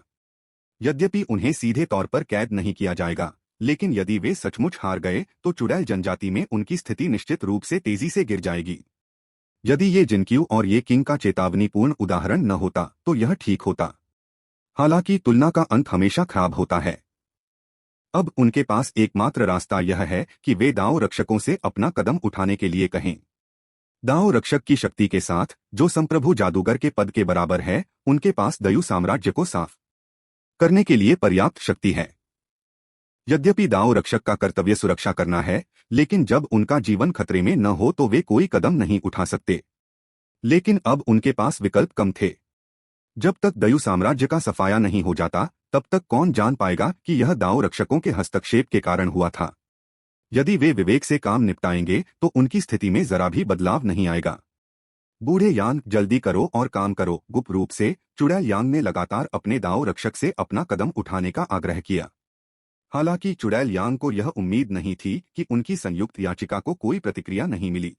यद्यपि उन्हें सीधे तौर पर कैद नहीं किया जाएगा, लेकिन यदि वे सचमुच हार गए तो चुड़ैल जनजाति में उनकी स्थिति निश्चित रूप से तेजी से गिर जाएगी। यदि ये जिनक्यू और ये किंग का चेतावनीपूर्ण उदाहरण न होता तो यह ठीक होता। हालांकि तुलना का अंत हमेशा खराब होता है। अब उनके पास एकमात्र रास्ता यह है कि वे दाव रक्षकों से अपना कदम उठाने के लिए कहें। दाव रक्षक की शक्ति के साथ, जो संप्रभु जादूगर के पद के बराबर है, उनके पास दयु साम्राज्य को साफ करने के लिए पर्याप्त शक्ति है। यद्यपि दाव रक्षक का कर्तव्य सुरक्षा करना है, लेकिन जब उनका जीवन खतरे में न हो तो वे कोई कदम नहीं उठा सकते। लेकिन अब उनके पास विकल्प कम थे। जब तक दयु साम्राज्य का सफाया नहीं हो जाता, तब तक कौन जान पाएगा कि यह दाव रक्षकों के हस्तक्षेप के कारण हुआ था। यदि वे विवेक से काम निपटाएंगे तो उनकी स्थिति में जरा भी बदलाव नहीं आएगा। बूढ़े यांग, जल्दी करो और काम करो। गुप्त रूप से चुड़ैल यांग ने लगातार अपने दाव रक्षक से अपना कदम उठाने का आग्रह किया। हालांकि चुड़ैल यांग को यह उम्मीद नहीं थी कि उनकी संयुक्त याचिका को कोई प्रतिक्रिया नहीं मिली।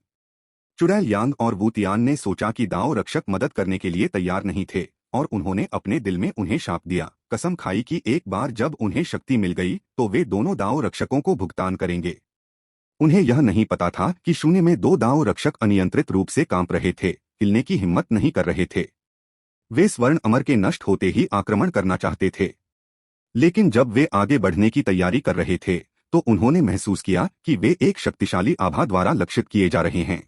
चुड़ैल यांग और वूतियान ने सोचा कि दाव रक्षक मदद करने के लिए तैयार नहीं थे और उन्होंने अपने दिल में उन्हें शाप दिया, कसम खाई कि एक बार जब उन्हें शक्ति मिल गई तो वे दोनों दाव रक्षकों को भुगतान करेंगे। उन्हें यह नहीं पता था कि शून्य में 2 दाव रक्षक अनियंत्रित रूप से कांप रहे थे, हिलने की हिम्मत नहीं कर रहे थे। वे स्वर्ण अमर के नष्ट होते ही आक्रमण करना चाहते थे, लेकिन जब वे आगे बढ़ने की तैयारी कर रहे थे तो उन्होंने महसूस किया कि वे एक शक्तिशाली आभा द्वारा लक्षित किए जा रहे हैं।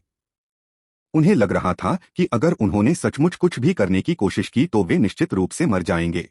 उन्हें लग रहा था कि अगर उन्होंने सचमुच कुछ भी करने की कोशिश की तो वे निश्चित रूप से मर जाएंगे।